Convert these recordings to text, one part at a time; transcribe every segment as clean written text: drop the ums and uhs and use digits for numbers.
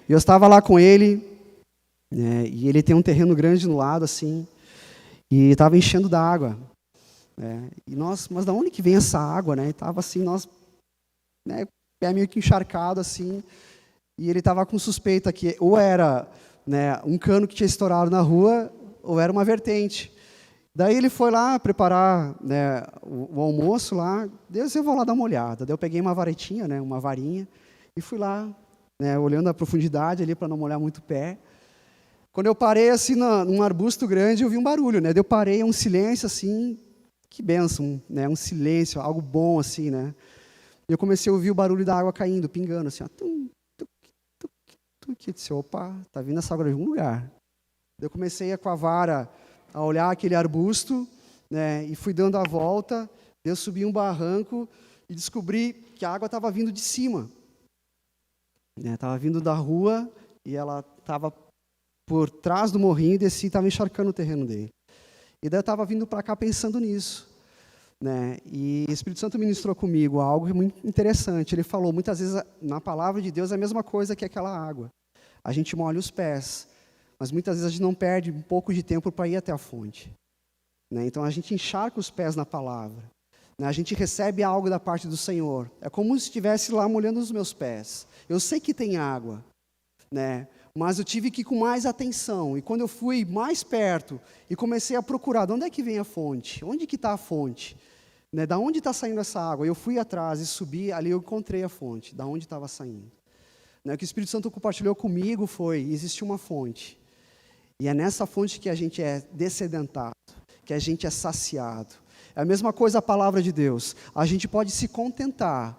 E eu estava lá com ele, né, e ele tem um terreno grande no lado, assim, e estava enchendo d'água. E nós, mas da onde que vem essa água, né? Estava assim, nós, né, pé meio que encharcado, assim, e ele estava com suspeita que ou era, né, um cano que tinha estourado na rua, ou era uma vertente. Daí ele foi lá preparar, né, o almoço lá, Deus, eu vou lá dar uma olhada. Daí eu peguei uma varetinha, né, uma varinha, e fui lá, né, olhando a profundidade ali para não molhar muito o pé. Quando eu parei assim num arbusto grande, eu vi um barulho, né? Daí eu parei, um silêncio assim, que bênção, né? Um silêncio, algo bom assim, né? E eu comecei a ouvir o barulho da água caindo, pingando assim, ó, tum, tuc, tuc, tuc. Eu disse, opa, tá vindo essa água de algum lugar. Daí eu comecei com a vara a olhar aquele arbusto, né? E fui dando a volta. Daí eu subi um barranco e descobri que a água estava vindo de cima, né? Estava vindo da rua e ela estava por trás do morrinho e desci e estava encharcando o terreno dele. E daí eu estava vindo para cá pensando nisso, né? E o Espírito Santo ministrou comigo algo muito interessante. Ele falou, muitas vezes, na palavra de Deus, é a mesma coisa que aquela água. A gente molha os pés, mas muitas vezes a gente não perde um pouco de tempo para ir até a fonte, né? Então, a gente encharca os pés na palavra, né? A gente recebe algo da parte do Senhor. É como se estivesse lá molhando os meus pés. Eu sei que tem água, né? Mas eu tive que ir com mais atenção. E quando eu fui mais perto e comecei a procurar, de onde é que vem a fonte? Onde que está a fonte? Né? Da onde está saindo essa água? Eu fui atrás e subi, ali eu encontrei a fonte, da onde estava saindo. Né? O que o Espírito Santo compartilhou comigo foi, existe uma fonte. E é nessa fonte que a gente é dessedentado, que a gente é saciado. É a mesma coisa a palavra de Deus. A gente pode se contentar,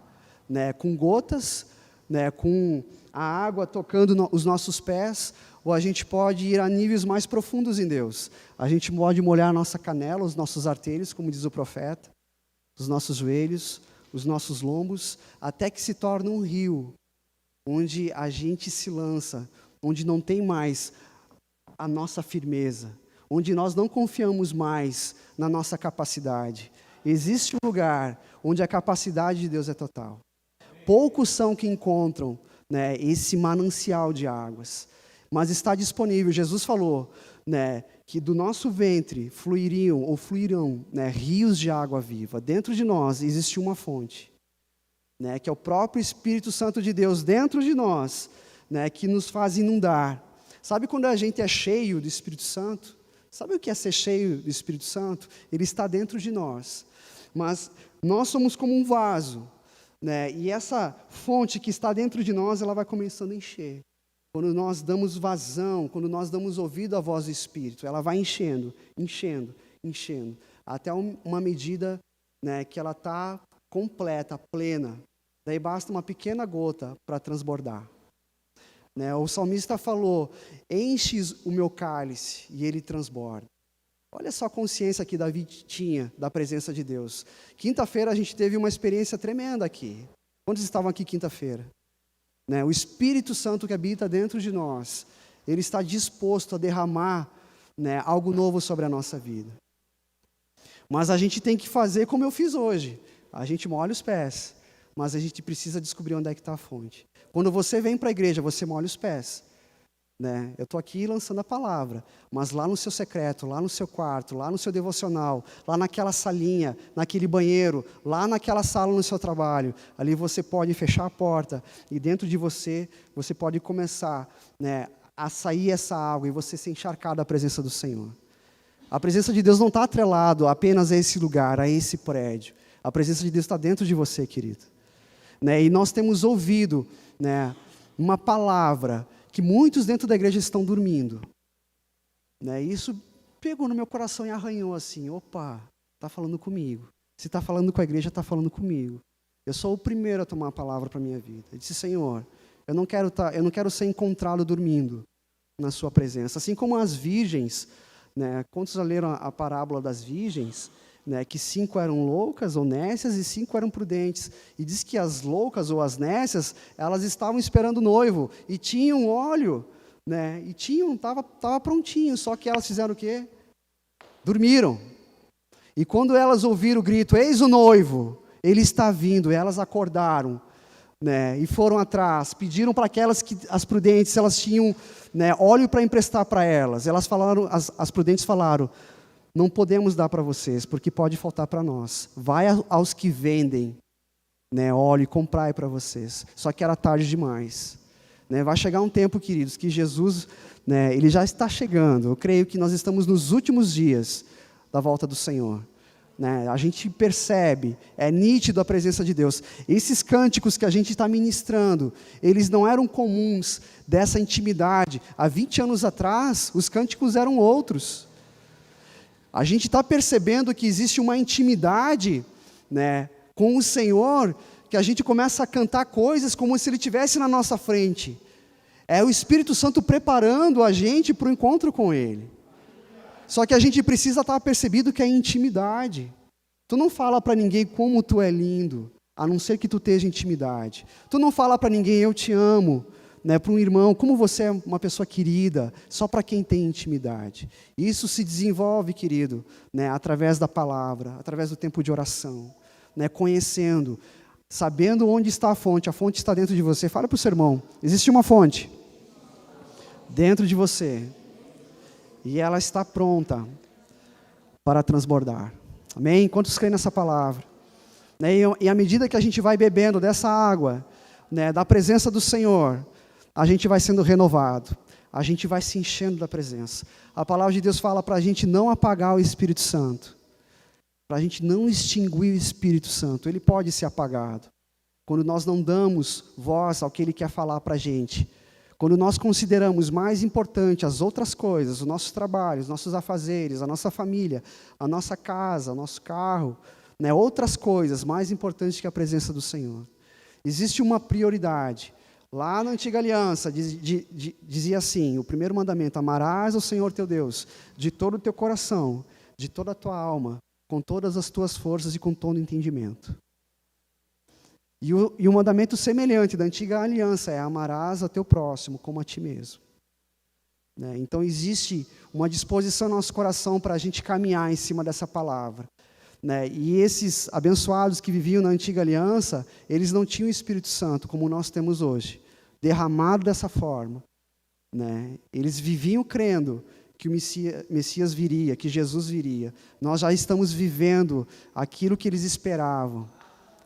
né, com gotas, né, com a água tocando os nossos pés, ou a gente pode ir a níveis mais profundos em Deus. A gente pode molhar a nossa canela, os nossos artérios, como diz o profeta, os nossos joelhos, os nossos lombos, até que se torne um rio, onde a gente se lança, onde não tem mais a nossa firmeza, onde nós não confiamos mais na nossa capacidade. Existe um lugar onde a capacidade de Deus é total. Poucos são que encontram, né, esse manancial de águas, mas está disponível. Jesus falou, né, que do nosso ventre fluirão, né, rios de água viva. Dentro de nós existe uma fonte, né, que é o próprio Espírito Santo de Deus dentro de nós, né, que nos faz inundar. Sabe quando a gente é cheio do Espírito Santo? Sabe o que é ser cheio do Espírito Santo? Ele está dentro de nós, mas nós somos como um vaso, né? E essa fonte que está dentro de nós, ela vai começando a encher. Quando nós damos vazão, quando nós damos ouvido à voz do Espírito, ela vai enchendo, até uma medida, né, que ela está completa, plena. Daí basta uma pequena gota para transbordar. Né? O salmista falou, enches o meu cálice, e ele transborda. Olha só a consciência que Davi tinha da presença de Deus. Quinta-feira a gente teve uma experiência tremenda aqui. Quantos estavam aqui quinta-feira? Né? O Espírito Santo que habita dentro de nós, ele está disposto a derramar, né, algo novo sobre a nossa vida. Mas a gente tem que fazer como eu fiz hoje. A gente molha os pés, mas a gente precisa descobrir onde é que está a fonte. Quando você vem para a igreja, você molha os pés. Né? Eu estou aqui lançando a palavra, mas lá no seu secreto, lá no seu quarto, lá no seu devocional, lá naquela salinha, naquele banheiro, lá naquela sala no seu trabalho, ali você pode fechar a porta e dentro de você, você pode começar, né, a sair essa água e você ser encharcado da presença do Senhor. A presença de Deus não está atrelado apenas a esse lugar, a esse prédio. A presença de Deus está dentro de você, querido. Né? E nós temos ouvido, né, uma palavra que muitos dentro da igreja estão dormindo. Né? Isso pegou no meu coração e arranhou assim, opa, está falando comigo. Se está falando com a igreja, está falando comigo. Eu sou o primeiro a tomar a palavra para a minha vida. Eu disse, Senhor, eu não quero ser encontrado dormindo na sua presença. Assim como as virgens, né? Quantos já leram a parábola das virgens? Né, que 5 eram loucas ou nécias e 5 eram prudentes. E diz que as loucas ou as nécias, elas estavam esperando o noivo e tinham óleo, né, e estava prontinho, só que elas fizeram o quê? Dormiram. E quando elas ouviram o grito, eis o noivo, ele está vindo, elas acordaram, né, e foram atrás, pediram para aquelas que, as prudentes, elas tinham, né, óleo para emprestar para elas. Elas falaram, as prudentes falaram, não podemos dar para vocês, porque pode faltar para nós. Vai aos que vendem, né, óleo e comprai para vocês. Só que era tarde demais. Né, vai chegar um tempo, queridos, que Jesus, né, ele já está chegando. Eu creio que nós estamos nos últimos dias da volta do Senhor. Né, a gente percebe, é nítido a presença de Deus. Esses cânticos que a gente está ministrando, eles não eram comuns dessa intimidade. Há 20 anos atrás, os cânticos eram outros. A gente está percebendo que existe uma intimidade, né, com o Senhor, que a gente começa a cantar coisas como se Ele estivesse na nossa frente. É o Espírito Santo preparando a gente para o encontro com Ele. Só que a gente precisa estar percebido que é intimidade. Tu não fala para ninguém como tu é lindo, a não ser que tu esteja intimidade. Tu não fala para ninguém eu te amo, né, para um irmão, como você é uma pessoa querida, só para quem tem intimidade. Isso se desenvolve, querido, né, através da palavra, através do tempo de oração, né, conhecendo, sabendo onde está a fonte está dentro de você. Fala para o seu irmão, existe uma fonte dentro de você. E ela está pronta para transbordar. Amém? Quantos creem nessa palavra? Né? E à medida que a gente vai bebendo dessa água, né, da presença do Senhor, a gente vai sendo renovado. A gente vai se enchendo da presença. A palavra de Deus fala para a gente não apagar o Espírito Santo. Para a gente não extinguir o Espírito Santo. Ele pode ser apagado. Quando nós não damos voz ao que Ele quer falar para a gente. Quando nós consideramos mais importante as outras coisas, os nossos trabalhos, os nossos afazeres, a nossa família, a nossa casa, o nosso carro, né, outras coisas mais importantes que a presença do Senhor. Existe uma prioridade. Lá na Antiga Aliança, dizia assim, o primeiro mandamento, amarás ao Senhor teu Deus, de todo o teu coração, de toda a tua alma, com todas as tuas forças e com todo o entendimento. E o mandamento semelhante da Antiga Aliança é amarás a teu próximo como a ti mesmo. Né? Então existe uma disposição no nosso coração para a gente caminhar em cima dessa palavra. Né? E esses abençoados que viviam na Antiga Aliança, eles não tinham o Espírito Santo como nós temos hoje, derramado dessa forma. Né? Eles viviam crendo que o Messias viria, que Jesus viria. Nós já estamos vivendo aquilo que eles esperavam.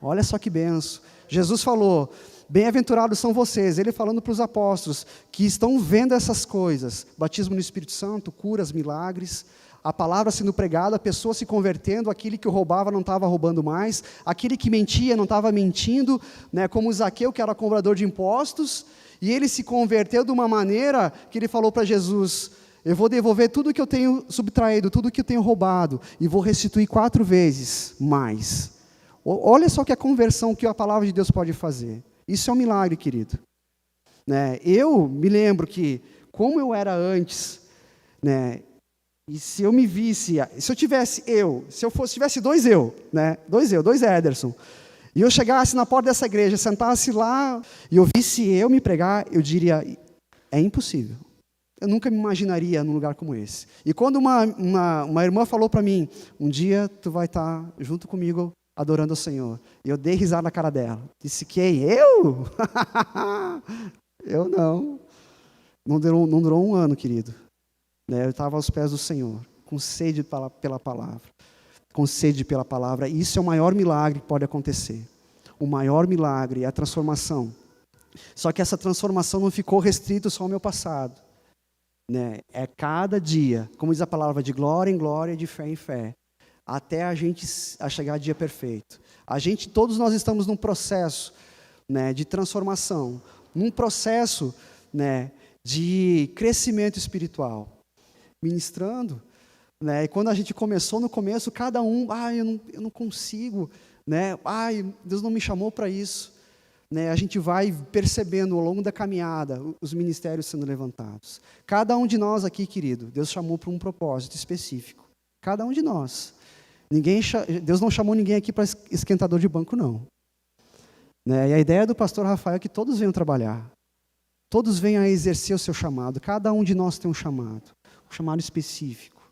Olha só que benção. Jesus falou, bem-aventurados são vocês, Ele falando para os apóstolos, que estão vendo essas coisas, batismo no Espírito Santo, curas, milagres, a palavra sendo pregada, a pessoa se convertendo, aquele que roubava não estava roubando mais, aquele que mentia não estava mentindo, né, como Zaqueu, que era cobrador de impostos, e ele se converteu de uma maneira que ele falou para Jesus, eu vou devolver tudo que eu tenho subtraído, tudo que eu tenho roubado, e vou restituir 4 vezes mais. Olha só que a conversão que a palavra de Deus pode fazer. Isso é um milagre, querido. Né? Eu me lembro que, como eu era antes, né, e se eu me visse, se eu tivesse tivesse dois Ederson, e eu chegasse na porta dessa igreja, sentasse lá, e eu visse eu me pregar, eu diria, é impossível. Eu nunca me imaginaria num lugar como esse. E quando uma irmã falou para mim, um dia tu vai estar junto comigo, adorando ao Senhor. E eu dei risada na cara dela. Disse, quem? Eu? Eu não. Não durou um ano, querido. Né? Eu estava aos pés do Senhor, com sede pela palavra. Com sede pela palavra. E isso é o maior milagre que pode acontecer. O maior milagre é a transformação. Só que essa transformação não ficou restrita só ao meu passado. Né? É cada dia, como diz a palavra, de glória em glória, de fé em fé. Até a chegar ao dia perfeito. Todos nós estamos num processo, né, de transformação, num processo, né, de crescimento espiritual. Ministrando, né, e quando a gente começou, no começo, cada um, eu não consigo, né, Deus não me chamou para isso. Né, a gente vai percebendo ao longo da caminhada os ministérios sendo levantados. Cada um de nós aqui, querido, Deus chamou para um propósito específico. Cada um de nós. Deus não chamou ninguém aqui para esquentador de banco, não. Né? E a ideia do pastor Rafael é que todos venham trabalhar. Todos venham a exercer o seu chamado. Cada um de nós tem um chamado específico.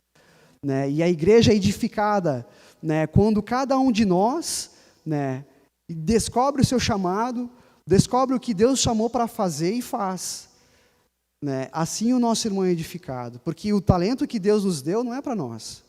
Né? E a igreja é edificada, né, quando cada um de nós, né, descobre o seu chamado, descobre o que Deus chamou para fazer e faz. Né? Assim o nosso irmão é edificado, porque o talento que Deus nos deu não é para nós.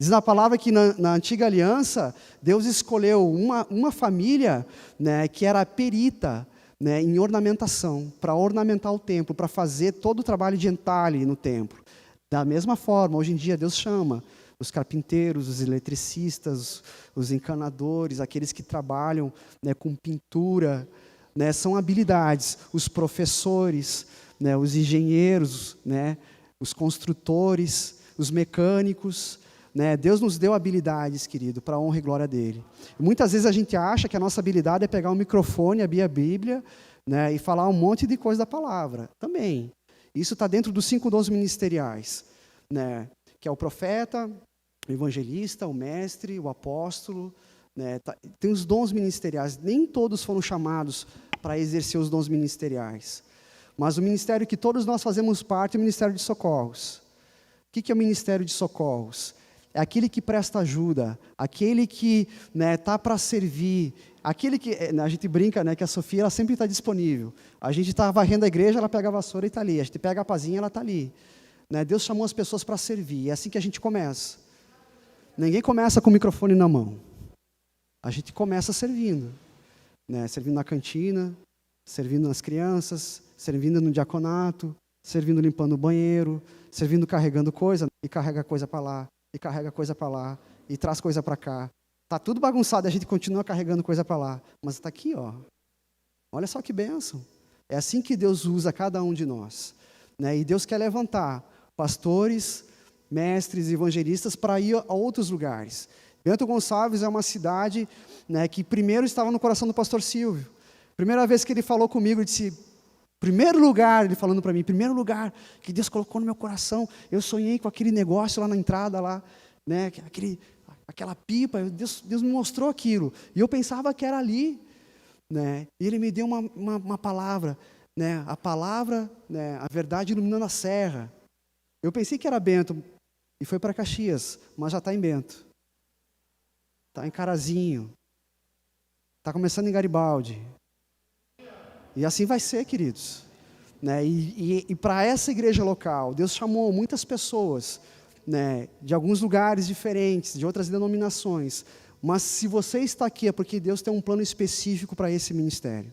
Diz na palavra que na antiga aliança, Deus escolheu uma família, né, que era perita, né, em ornamentação, para ornamentar o templo, para fazer todo o trabalho de entalhe no templo. Da mesma forma, hoje em dia Deus chama os carpinteiros, os eletricistas, os encanadores, aqueles que trabalham, né, com pintura, né, são habilidades, os professores, né, os engenheiros, né, os construtores, os mecânicos, né. Deus nos deu habilidades, querido, para a honra e glória dele. E muitas vezes a gente acha que a nossa habilidade é pegar um microfone, abrir a Bíblia, né, e falar um monte de coisa da palavra. Também. Isso está dentro dos 5 dons ministeriais, né, que é o profeta, o evangelista, o mestre, o apóstolo, né, tem os dons ministeriais. Nem todos foram chamados para exercer os dons ministeriais. Mas o ministério que todos nós fazemos parte é o ministério de socorros. O que é o ministério de socorros? É aquele que presta ajuda, aquele que está para servir, aquele que, a gente brinca, né, que a Sofia ela sempre está disponível. A gente está varrendo a igreja, ela pega a vassoura e está ali. A gente pega a pazinha, ela está ali. Né, Deus chamou as pessoas para servir, é assim que a gente começa. Ninguém começa com o microfone na mão. A gente começa servindo. Né, servindo na cantina, servindo nas crianças, servindo no diaconato, servindo limpando o banheiro, servindo carregando coisa, e carrega coisa para lá, e carrega coisa para lá, e traz coisa para cá. Está tudo bagunçado, a gente continua carregando coisa para lá, mas está aqui, ó. Olha só que bênção. É assim que Deus usa cada um de nós. Né? E Deus quer levantar pastores, mestres, evangelistas para ir a outros lugares. Bento Gonçalves é uma cidade, né, que primeiro estava no coração do pastor Silvio. Primeira vez que ele falou comigo, ele disse, primeiro lugar, ele falando para mim, primeiro lugar que Deus colocou no meu coração, eu sonhei com aquele negócio lá na entrada, lá, né, aquela pipa, Deus me mostrou aquilo, e eu pensava que era ali, né, e ele me deu uma palavra, né, a palavra, né, a verdade iluminando a serra. Eu pensei que era Bento, e foi para Caxias, mas já está em Bento, está em Carazinho, está começando em Garibaldi. E assim vai ser, queridos. Né? E para essa igreja local, Deus chamou muitas pessoas, né, de alguns lugares diferentes, de outras denominações. Mas se você está aqui é porque Deus tem um plano específico para esse ministério.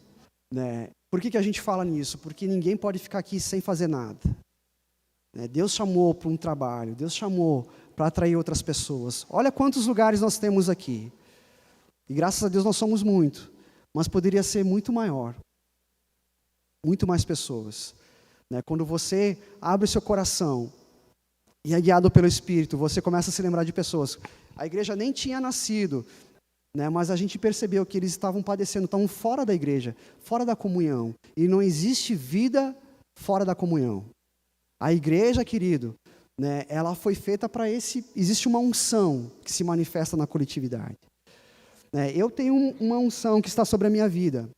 Né? Por que a gente fala nisso? Porque ninguém pode ficar aqui sem fazer nada. Né? Deus chamou para um trabalho, Deus chamou para atrair outras pessoas. Olha quantos lugares nós temos aqui. E graças a Deus nós somos muito, mas poderia ser muito maior. Muito mais pessoas. Né? Quando você abre o seu coração e é guiado pelo Espírito, você começa a se lembrar de pessoas. A igreja nem tinha nascido, né? Mas a gente percebeu que eles estavam padecendo, estavam fora da igreja, fora da comunhão. E não existe vida fora da comunhão. A igreja, querido, né, ela foi feita para esse... Existe uma unção que se manifesta na coletividade. Né? Eu tenho uma unção que está sobre a minha vida.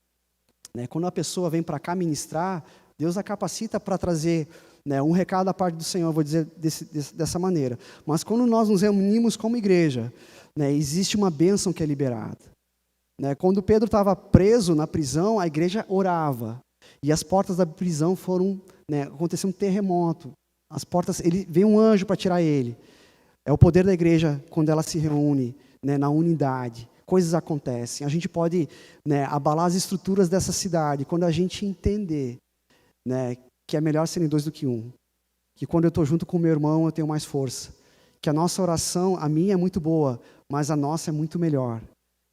Quando a pessoa vem para cá ministrar, Deus a capacita para trazer, né, um recado da parte do Senhor, vou dizer dessa maneira. Mas quando nós nos reunimos como igreja, né, existe uma bênção que é liberada. Né, quando Pedro estava preso na prisão, a igreja orava. E as portas da prisão foram... Né, aconteceu um terremoto. As portas, veio um anjo para tirar ele. É o poder da igreja quando ela se reúne, né, na unidade. Coisas acontecem. A gente pode, né, abalar as estruturas dessa cidade quando a gente entender, né, que é melhor serem 2 do que 1. Que quando eu estou junto com o meu irmão, eu tenho mais força. Que a nossa oração, a minha é muito boa, mas a nossa é muito melhor.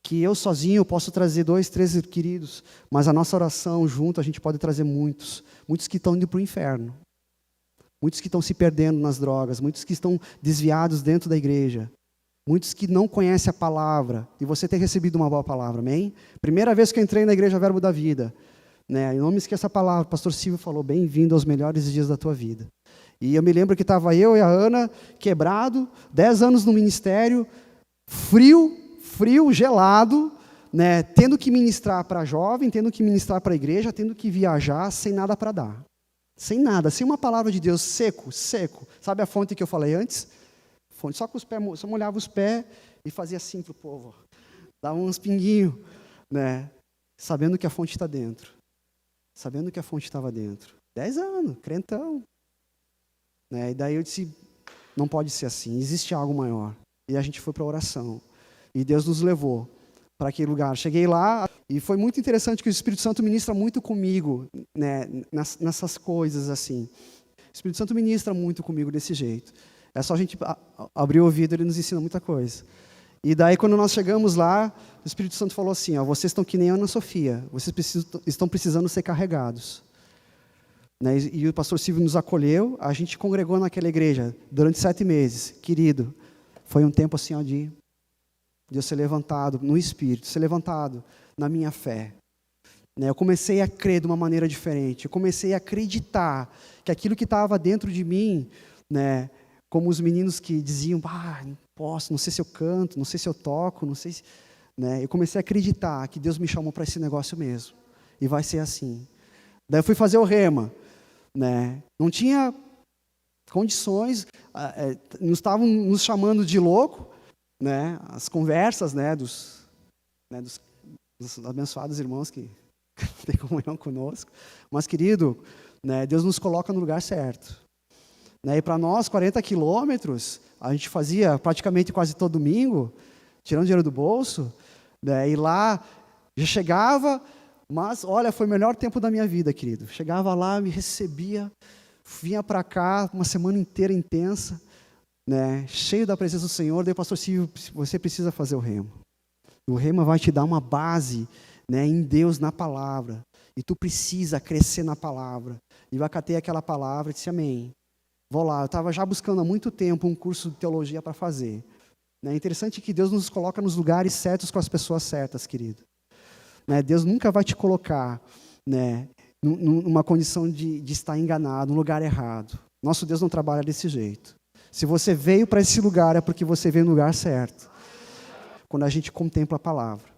Que eu sozinho eu posso trazer 2, 3 queridos, mas a nossa oração junto a gente pode trazer muitos. Muitos que estão indo para o inferno. Muitos que estão se perdendo nas drogas. Muitos que estão desviados dentro da igreja. Muitos que não conhecem a palavra, e você tem recebido uma boa palavra, amém? Primeira vez que eu entrei na igreja Verbo da Vida, né, eu não me esqueço a palavra, o pastor Silvio falou, bem-vindo aos melhores dias da tua vida. E eu me lembro que estava eu e a Ana, quebrado, 10 anos no ministério, frio, gelado, né, tendo que ministrar para jovem, tendo que ministrar para a igreja, tendo que viajar, sem nada para dar. Sem nada, sem uma palavra de Deus, seco. Sabe a fonte que eu falei antes? Só com os pés, só molhava os pés e fazia assim para o povo. Dava uns pinguinhos, né? sabendo que a fonte está dentro. Sabendo que a fonte estava dentro. 10 anos, crentão. Né? E daí eu disse, não pode ser assim, existe algo maior. E a gente foi para a oração. E Deus nos levou para aquele lugar. Cheguei lá e foi muito interessante que o Espírito Santo ministra muito comigo, né, nessas coisas assim. O Espírito Santo ministra muito comigo desse jeito. É só a gente abrir o ouvido, ele nos ensina muita coisa. E daí, quando nós chegamos lá, o Espírito Santo falou assim, ó, vocês estão que nem Ana Sofia, vocês estão precisando ser carregados. Né? E o pastor Silvio nos acolheu, a gente congregou naquela igreja durante 7 meses. Querido, foi um tempo assim, ó, de eu ser levantado no Espírito, ser levantado na minha fé. Né? Eu comecei a crer de uma maneira diferente, eu comecei a acreditar que aquilo que estava dentro de mim, né, como os meninos que diziam, não posso, não sei se eu canto, não sei se eu toco, não sei se... Né? Eu comecei a acreditar que Deus me chamou para esse negócio mesmo. E vai ser assim. Daí eu fui fazer o rema. Né? Não tinha condições, nos estavam nos chamando de louco, né? As conversas, né, dos abençoados irmãos que têm comunhão conosco. Mas, querido, né, Deus nos coloca no lugar certo. Né? E para nós, 40 quilômetros, a gente fazia praticamente quase todo domingo, tirando dinheiro do bolso, né? E lá já chegava, mas olha, foi o melhor tempo da minha vida, querido. Chegava lá, me recebia, vinha para cá, uma semana inteira intensa, né? Cheio da presença do Senhor. Daí, pastor Silvio, você precisa fazer o rema. O rema vai te dar uma base, né, em Deus, na palavra. E tu precisa crescer na palavra. E eu acatei aquela palavra e disse amém. Vou lá, eu estava já buscando há muito tempo um curso de teologia para fazer. É interessante que Deus nos coloca nos lugares certos com as pessoas certas, querido. Né? Deus nunca vai te colocar, né, numa condição de estar enganado, num lugar errado. Nosso Deus não trabalha desse jeito. Se você veio para esse lugar, é porque você veio no lugar certo. Quando a gente contempla a palavra.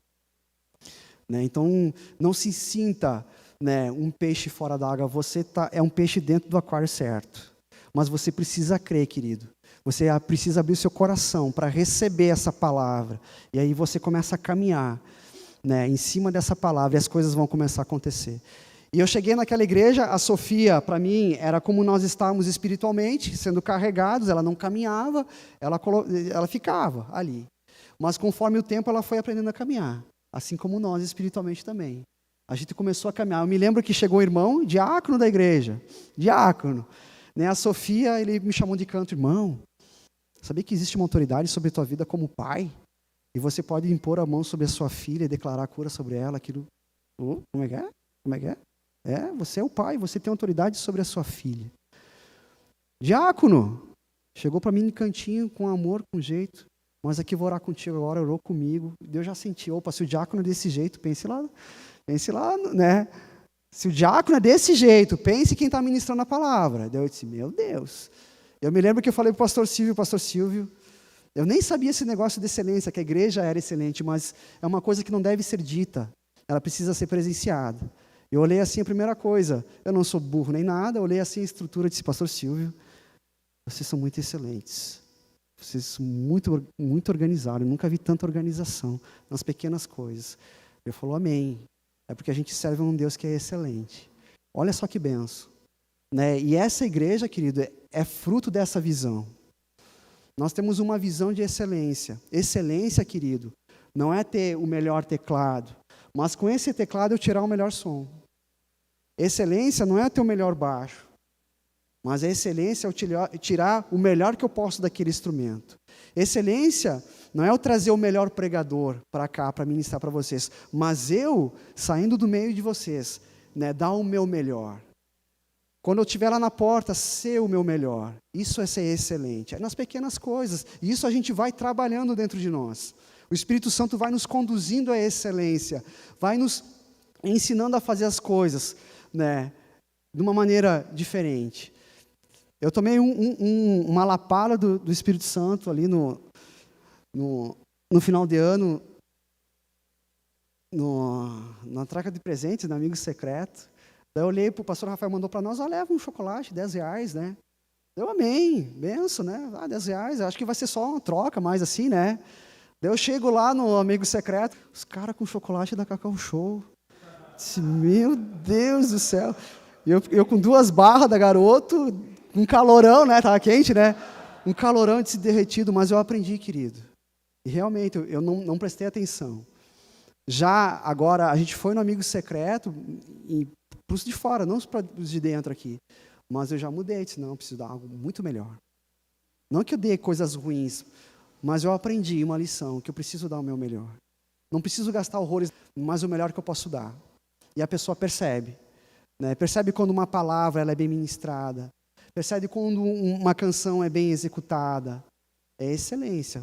Né? Então, não se sinta, né, um peixe fora d'água. Você é um peixe dentro do aquário certo. Mas você precisa crer, querido. Você precisa abrir o seu coração para receber essa palavra. E aí você começa a caminhar, né, em cima dessa palavra e as coisas vão começar a acontecer. E eu cheguei naquela igreja, a Sofia, para mim, era como nós estávamos espiritualmente, sendo carregados, ela não caminhava, ela ficava ali. Mas conforme o tempo, ela foi aprendendo a caminhar, assim como nós espiritualmente também. A gente começou a caminhar. Eu me lembro que chegou o irmão, diácono da igreja, diácono. Né, a Sofia, ele me chamou de canto, irmão, sabia que existe uma autoridade sobre a tua vida como pai? E você pode impor a mão sobre a sua filha e declarar a cura sobre ela, aquilo. Como é que é? Como é que é? Você é o pai, você tem autoridade sobre a sua filha. Diácono, chegou para mim no cantinho, com amor, com jeito, mas aqui vou orar contigo agora, orou comigo. Deus já sentiu, opa, se o diácono é desse jeito, pense lá, né? Se o diácono é desse jeito, pense quem está ministrando a palavra. Daí eu disse, meu Deus. Eu me lembro que eu falei para o pastor Silvio, eu nem sabia esse negócio de excelência, que a igreja era excelente, mas é uma coisa que não deve ser dita, ela precisa ser presenciada. Eu olhei assim a primeira coisa, eu não sou burro nem nada, eu olhei assim a estrutura e disse, pastor Silvio, vocês são muito excelentes, vocês são muito, muito organizados, eu nunca vi tanta organização nas pequenas coisas. Ele falou, amém. É porque a gente serve a um Deus que é excelente. Olha só que benção. Né? E essa igreja, querido, é fruto dessa visão. Nós temos uma visão de excelência. Excelência, querido, não é ter o melhor teclado, mas com esse teclado eu tirar o melhor som. Excelência não é ter o melhor baixo, mas a excelência é eu tirar o melhor que eu posso daquele instrumento. Excelência não é eu trazer o melhor pregador para cá, para ministrar para vocês, mas eu, saindo do meio de vocês, né, dar o meu melhor. Quando eu estiver lá na porta, ser o meu melhor. Isso é ser excelente. É nas pequenas coisas. E isso a gente vai trabalhando dentro de nós. O Espírito Santo vai nos conduzindo à excelência. Vai nos ensinando a fazer as coisas, né, de uma maneira diferente. Eu tomei uma lapada do Espírito Santo ali no final de ano, na troca de presentes, no Amigo Secreto. Daí eu olhei para o pastor Rafael, mandou para nós, leva um chocolate, R$10, né? Eu amei, benção, né? R$10, acho que vai ser só uma troca, mais assim, né? Daí eu chego lá no Amigo Secreto, os caras com chocolate da Cacau Show. Disse, meu Deus do céu. Eu com 2 barras da garoto, um calorão, né? Tava quente, né? Um calorão de se derretido, mas eu aprendi, querido. E realmente, eu não prestei atenção. Já agora, a gente foi no amigo secreto, para os de fora, não para os de dentro aqui. Mas eu já mudei, disse, não, eu preciso dar algo muito melhor. Não que eu dê coisas ruins, mas eu aprendi uma lição, que eu preciso dar o meu melhor. Não preciso gastar horrores, mas o melhor que eu posso dar. E a pessoa percebe. Né? Percebe quando uma palavra ela é bem ministrada. Percebe quando uma canção é bem executada. É excelência.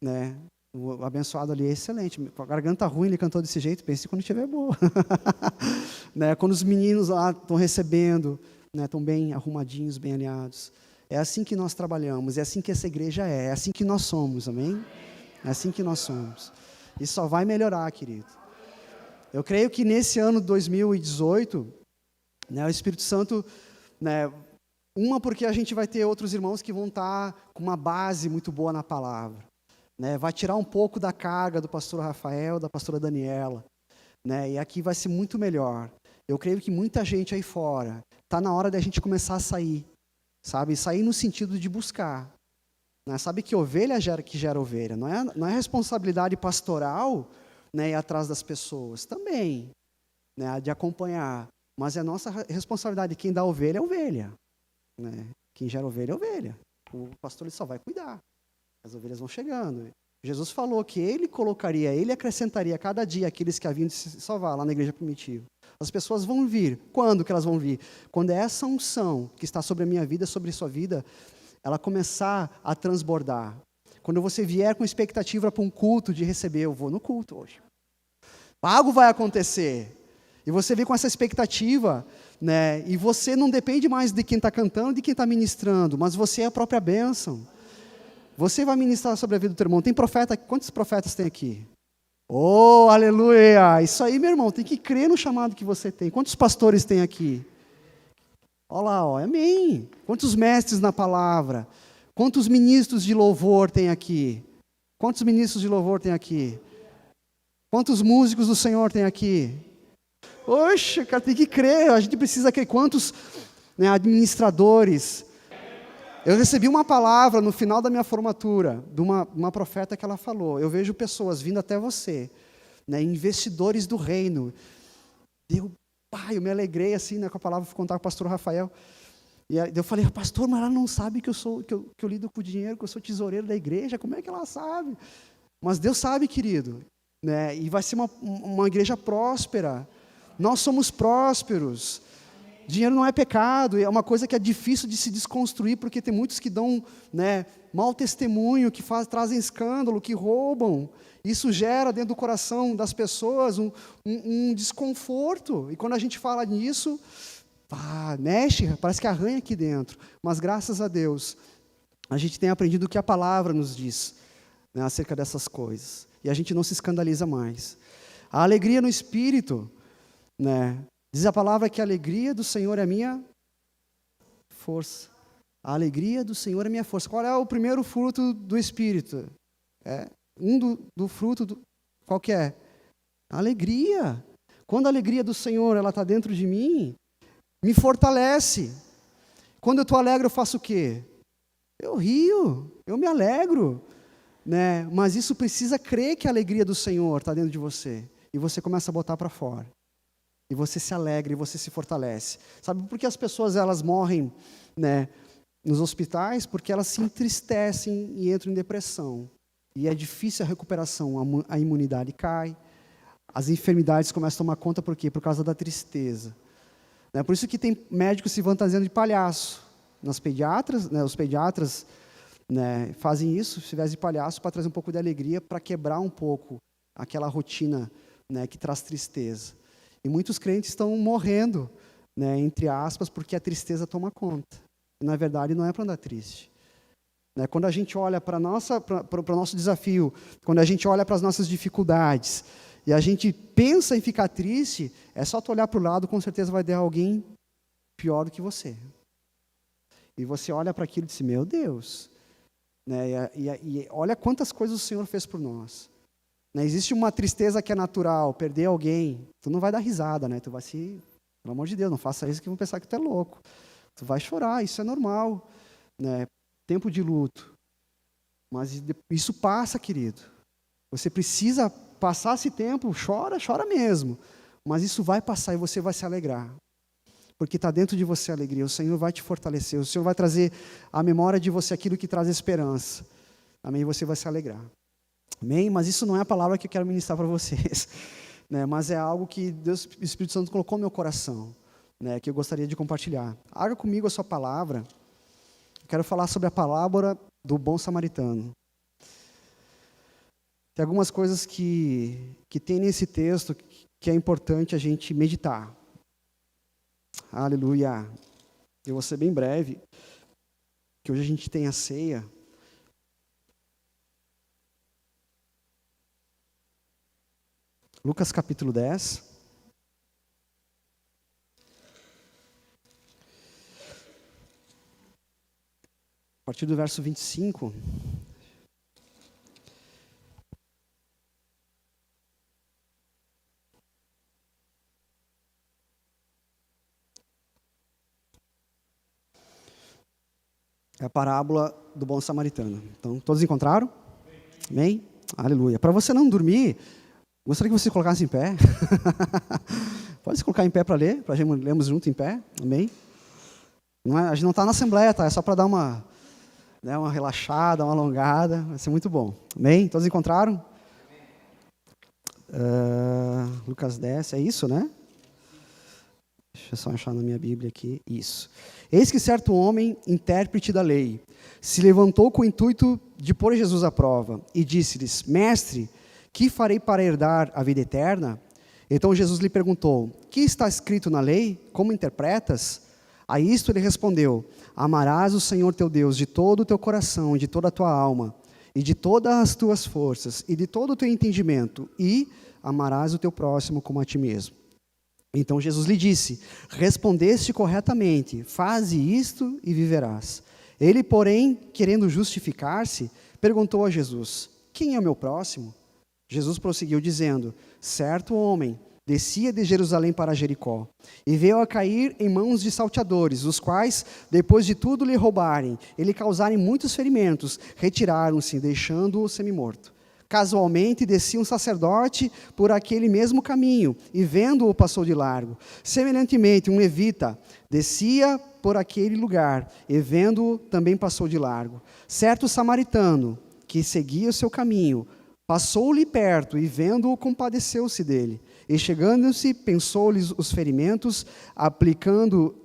Né? O abençoado ali é excelente. Com a garganta ruim, ele cantou desse jeito, pense quando estiver boa. Né? Quando os meninos lá estão recebendo, né? Estão bem arrumadinhos, bem alinhados. É assim que nós trabalhamos, é assim que essa igreja é assim que nós somos, amém? É assim que nós somos. E só vai melhorar, querido. Eu creio que nesse ano 2018, né, o Espírito Santo, né, porque a gente vai ter outros irmãos que vão estar com uma base muito boa na palavra. Né, vai tirar um pouco da carga do pastor Rafael, da pastora Daniela. Né, e aqui vai ser muito melhor. Eu creio que muita gente aí fora, está na hora da gente começar a sair. Sabe? Sair no sentido de buscar. Né? Sabe que ovelha gera ovelha. Não é responsabilidade pastoral, né, ir atrás das pessoas. Também. Né, de acompanhar. Mas é nossa responsabilidade. Quem dá ovelha é ovelha. Né? Quem gera ovelha é ovelha. O pastor ele só vai cuidar. As ovelhas vão chegando. Jesus falou que ele acrescentaria cada dia aqueles que haviam de se salvar lá na igreja primitiva. As pessoas vão vir. Quando que elas vão vir? Quando essa unção que está sobre a minha vida, sobre a sua vida, ela começar a transbordar. Quando você vier com expectativa para um culto de receber, eu vou no culto hoje. Algo vai acontecer. E você vem com essa expectativa, né? E você não depende mais de quem está cantando, de quem está ministrando, mas você é a própria bênção. Você vai ministrar sobre a vida do teu irmão. Tem profeta? Quantos profetas tem aqui? Oh, aleluia! Isso aí, meu irmão, tem que crer no chamado que você tem. Quantos pastores tem aqui? Olha lá, ó, amém. Quantos mestres na palavra? Quantos ministros de louvor tem aqui? Quantos ministros de louvor tem aqui? Quantos músicos do Senhor tem aqui? Oxe, cara, tem que crer, a gente precisa crer. Quantos, né, administradores? Eu recebi uma palavra no final da minha formatura, de uma profeta que ela falou, eu vejo pessoas vindo até você, né, investidores do reino. Eu me alegrei assim, né, com a palavra, fui contar com o pastor Rafael. E aí eu falei, pastor, mas ela não sabe que eu lido com o dinheiro, que eu sou tesoureiro da igreja, como é que ela sabe? Mas Deus sabe, querido, né, e vai ser uma igreja próspera. Nós somos prósperos. Dinheiro não é pecado, é uma coisa que é difícil de se desconstruir, porque tem muitos que dão, né, mau testemunho, que trazem escândalo, que roubam. Isso gera dentro do coração das pessoas um desconforto. E quando a gente fala nisso, mexe, parece que arranha aqui dentro. Mas graças a Deus, a gente tem aprendido o que a palavra nos diz, né, acerca dessas coisas. E a gente não se escandaliza mais. A alegria no espírito, né? Diz a palavra que a alegria do Senhor é a minha força. A alegria do Senhor é a minha força. Qual é o primeiro fruto do Espírito? Do fruto, qual que é? A alegria. Quando a alegria do Senhor está dentro de mim, me fortalece. Quando eu estou alegre, eu faço o quê? Eu rio, eu me alegro. Né? Mas isso precisa crer que a alegria do Senhor está dentro de você. E você começa a botar para fora. E você se alegra, e você se fortalece. Sabe por que as pessoas elas morrem, né, nos hospitais? Porque elas se entristecem e entram em depressão. E é difícil a recuperação, a imunidade cai, as enfermidades começam a tomar conta, por quê? Por causa da tristeza. Né? Por isso que tem médicos se fantasiando de palhaço. Os pediatras, né, fazem isso, se vestem de palhaço, para trazer um pouco de alegria, para quebrar um pouco aquela rotina, né, que traz tristeza. E muitos crentes estão morrendo, né, entre aspas, porque a tristeza toma conta. E, na verdade, não é para andar triste. Né, quando a gente olha para o nosso desafio, quando a gente olha para as nossas dificuldades, e a gente pensa em ficar triste, é só tu olhar para o lado, com certeza vai ter alguém pior do que você. E você olha para aquilo e diz, meu Deus. Né, e olha quantas coisas o Senhor fez por nós. né? Existe uma tristeza que é natural, perder alguém, tu não vai dar risada, né? Tu vai se, pelo amor de Deus, não faça isso que vão pensar que tu é louco. Tu vai chorar, isso é normal, né? Tempo de luto. Mas isso passa, querido. Você precisa passar esse tempo, chora, chora mesmo. Mas isso vai passar e você vai se alegrar. Porque está dentro de você a alegria. O Senhor vai te fortalecer. O Senhor vai trazer à memória de você aquilo que traz esperança. Amém? E você vai se alegrar. Amém? Mas isso não é a palavra que eu quero ministrar para vocês. Né? Mas é algo que Deus, o Espírito Santo colocou no meu coração. Né? Que eu gostaria de compartilhar. Abra comigo a sua palavra. Eu quero falar sobre a parábola do bom samaritano. Tem algumas coisas que tem nesse texto que é importante a gente meditar. Aleluia. Eu vou ser bem breve, que hoje a gente tem a ceia. Lucas capítulo 10. A partir do verso 25. É a parábola do bom samaritano. Então, todos encontraram? Amém? Aleluia. Para você não dormir, gostaria que você colocasse em pé. Pode se colocar em pé para ler, para a gente lermos junto em pé. Amém? Não é, a gente não está na assembleia, tá? É só para dar uma relaxada, uma alongada. Vai ser muito bom. Amém? Todos encontraram? Lucas 10, é isso, né? Deixa eu só achar na minha Bíblia aqui. Isso. Eis que certo homem, intérprete da lei, se levantou com o intuito de pôr Jesus à prova e disse-lhes: Mestre, que farei para herdar a vida eterna? Então Jesus lhe perguntou: Que está escrito na lei? Como interpretas? A isto ele respondeu: Amarás o Senhor teu Deus de todo o teu coração, de toda a tua alma, e de todas as tuas forças, e de todo o teu entendimento, e amarás o teu próximo como a ti mesmo. Então Jesus lhe disse: Respondeste corretamente, faze isto e viverás. Ele, porém, querendo justificar-se, perguntou a Jesus: Quem é o meu próximo? Jesus prosseguiu dizendo: Certo homem descia de Jerusalém para Jericó, e veio a cair em mãos de salteadores, os quais, depois de tudo lhe roubarem e lhe causarem muitos ferimentos, retiraram-se, deixando-o semi-morto. Casualmente descia um sacerdote por aquele mesmo caminho, e vendo-o passou de largo. Semelhantemente, um levita descia por aquele lugar, e vendo-o também passou de largo. Certo samaritano, que seguia o seu caminho, passou-lhe perto, e vendo-o compadeceu-se dele. E chegando-se, pensou-lhes os ferimentos, aplicando-lhes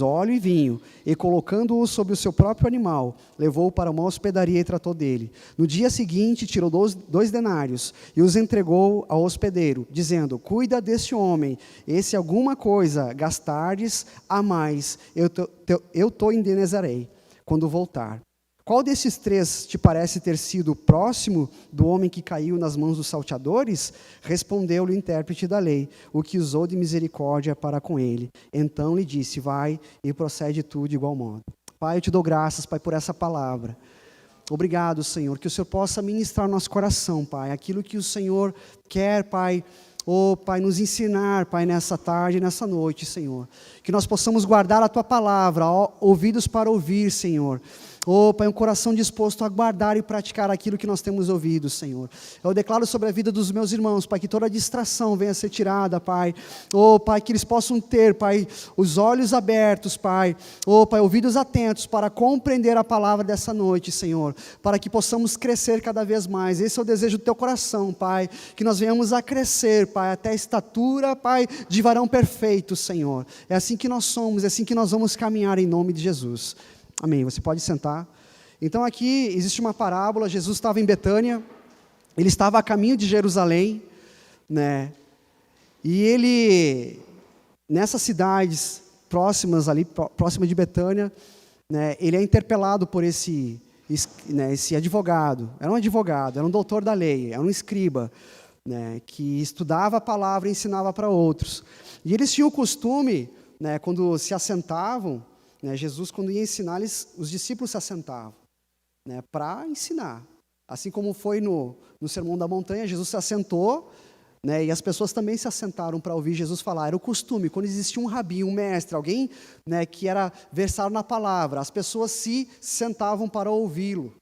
óleo e vinho, e colocando-o sobre o seu próprio animal, levou-o para uma hospedaria e tratou dele. No dia seguinte, tirou 2 denários e os entregou ao hospedeiro, dizendo: Cuida deste homem, e se alguma coisa gastares a mais, eu te indenizarei quando voltar. Qual desses 3 te parece ter sido próximo do homem que caiu nas mãos dos salteadores? Respondeu-lhe o intérprete da lei, o que usou de misericórdia para com ele. Então lhe disse: Vai e procede tu de igual modo. Pai, eu te dou graças, Pai, por essa palavra. Obrigado, Senhor, que o Senhor possa ministrar no nosso coração, Pai, aquilo que o Senhor quer, Pai, Pai, nos ensinar, Pai, nessa tarde e nessa noite, Senhor. Que nós possamos guardar a Tua palavra, ouvidos para ouvir, Senhor. Pai, um coração disposto a guardar e praticar aquilo que nós temos ouvido, Senhor. Eu declaro sobre a vida dos meus irmãos, Pai, que toda distração venha a ser tirada, Pai. Pai, que eles possam ter, Pai, os olhos abertos, Pai. Pai, ouvidos atentos para compreender a palavra dessa noite, Senhor. Para que possamos crescer cada vez mais. Esse é o desejo do Teu coração, Pai. Que nós venhamos a crescer, Pai, até a estatura, Pai, de varão perfeito, Senhor. É assim que nós somos, é assim que nós vamos caminhar em nome de Jesus. Amém, você pode sentar. Então aqui existe uma parábola. Jesus estava em Betânia, ele estava a caminho de Jerusalém, né? E ele, nessas cidades próximas ali, próxima de Betânia, né, ele é interpelado por esse advogado. Era um advogado, era um doutor da lei, era um escriba, né, que estudava a palavra e ensinava para outros. E eles tinham o costume, né, quando se assentavam, Jesus, quando ia ensinar, os discípulos se assentavam, né, para ensinar. Assim como foi no Sermão da Montanha, Jesus se assentou, né, e as pessoas também se assentaram para ouvir Jesus falar. Era o costume, quando existia um rabi, um mestre, alguém, né, que era versado na palavra, as pessoas se sentavam para ouvi-lo.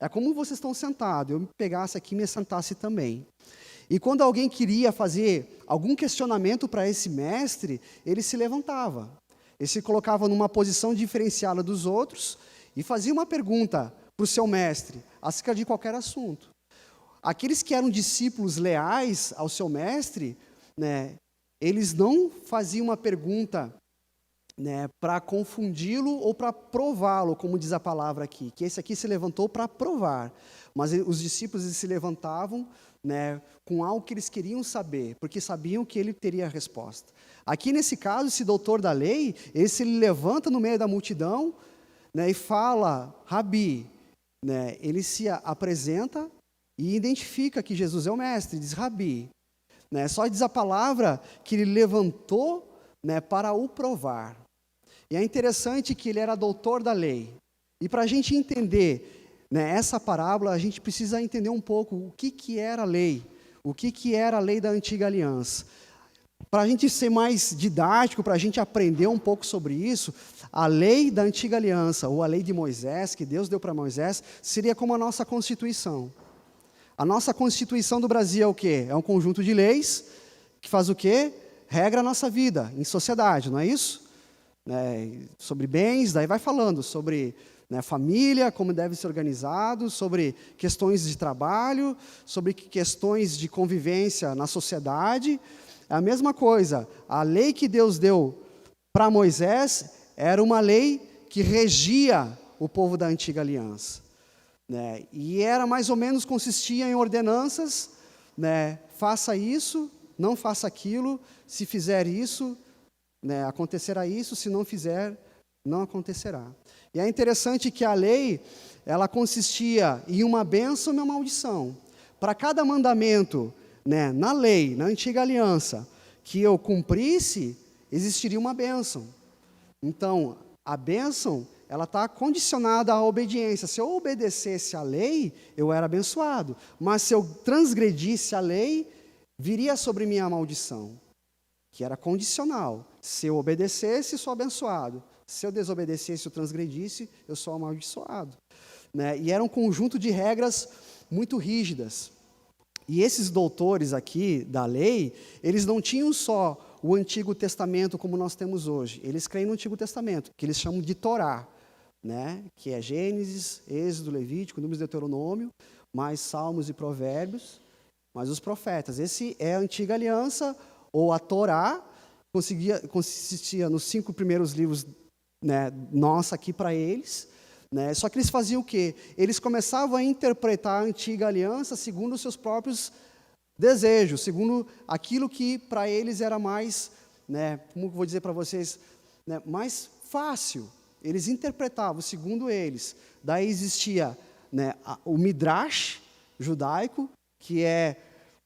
É como vocês estão sentados, eu me pegasse aqui e me sentasse também. E quando alguém queria fazer algum questionamento para esse mestre, ele se levantava. Ele se colocava numa posição diferenciada dos outros e fazia uma pergunta para o seu mestre, acerca de qualquer assunto. Aqueles que eram discípulos leais ao seu mestre, né, eles não faziam uma pergunta, né, para confundi-lo ou para prová-lo, como diz a palavra aqui, que esse aqui se levantou para provar. Mas os discípulos eles se levantavam, né, com algo que eles queriam saber, porque sabiam que ele teria a resposta. Aqui nesse caso, esse doutor da lei, ele se levanta no meio da multidão, né, e fala, Rabi, né, ele se apresenta e identifica que Jesus é o mestre, diz Rabi. Né, só diz a palavra que ele levantou, né, para o provar. E é interessante que ele era doutor da lei. E para a gente entender, né, essa parábola, a gente precisa entender um pouco o que era a lei. O que era a lei da antiga aliança. Para a gente ser mais didático, para a gente aprender um pouco sobre isso, a lei da antiga aliança, ou a lei de Moisés, que Deus deu para Moisés, seria como a nossa Constituição. A nossa Constituição do Brasil é o quê? É um conjunto de leis que faz o quê? Regra a nossa vida em sociedade, não é isso? Sobre bens, daí vai falando sobre, né, família, como deve ser organizado, sobre questões de trabalho, sobre questões de convivência na sociedade. É a mesma coisa, a lei que Deus deu para Moisés era uma lei que regia o povo da antiga aliança. Né? E era mais ou menos, consistia em ordenanças, né? Faça isso, não faça aquilo, se fizer isso, né, acontecerá isso, se não fizer, não acontecerá. E é interessante que a lei, ela consistia em uma bênção e uma maldição. Para cada mandamento, né, na lei, na antiga aliança, que eu cumprisse, existiria uma bênção. Então, a bênção, ela está condicionada à obediência. Se eu obedecesse à lei, eu era abençoado. Mas se eu transgredisse a lei, viria sobre mim a maldição, que era condicional. Se eu obedecesse, sou abençoado. Se eu desobedecesse ou transgredisse, eu sou amaldiçoado. Né? E era um conjunto de regras muito rígidas. E esses doutores aqui da lei, eles não tinham só o Antigo Testamento como nós temos hoje. Eles creem no Antigo Testamento, que eles chamam de Torá, né? Que é Gênesis, Êxodo, Levítico, Números, Deuteronômio, mais Salmos e Provérbios, mais os profetas. Esse é a Antiga Aliança, ou a Torá, consistia nos 5 primeiros livros, né, nossa aqui para eles, né, só que eles faziam o quê? Eles começavam a interpretar a antiga aliança segundo os seus próprios desejos, segundo aquilo que para eles era mais, né, como vou dizer para vocês, né, mais fácil. Eles interpretavam segundo eles. Daí existia, né, o Midrash judaico, que é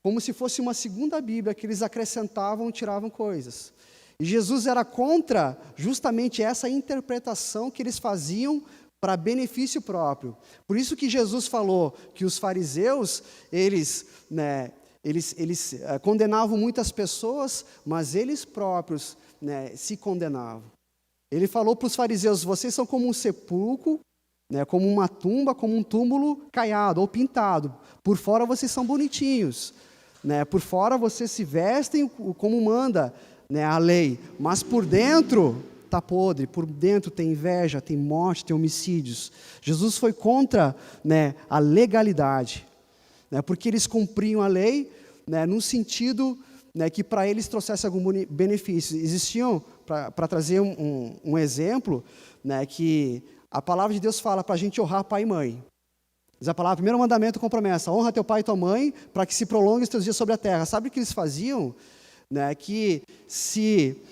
como se fosse uma segunda Bíblia, que eles acrescentavam, tiravam coisas. E Jesus era contra justamente essa interpretação que eles faziam para benefício próprio. Por isso que Jesus falou que os fariseus, eles condenavam muitas pessoas, mas eles próprios, né, se condenavam. Ele falou para os fariseus, vocês são como um sepulcro, né, como uma tumba, como um túmulo caiado ou pintado. Por fora vocês são bonitinhos. Né, por fora vocês se vestem como manda, né, a lei, mas por dentro está podre, por dentro tem inveja, tem morte, tem homicídios. Jesus foi contra, né, a legalidade, né, porque eles cumpriam a lei, né, no sentido, né, que para eles trouxesse algum benefício. Existiam, para trazer um exemplo, né, que a palavra de Deus fala para a gente honrar pai e mãe. Diz a palavra, primeiro mandamento com promessa, honra teu pai e tua mãe, para que se prolongue os teus dias sobre a terra. Sabe o que eles faziam? Né, que se,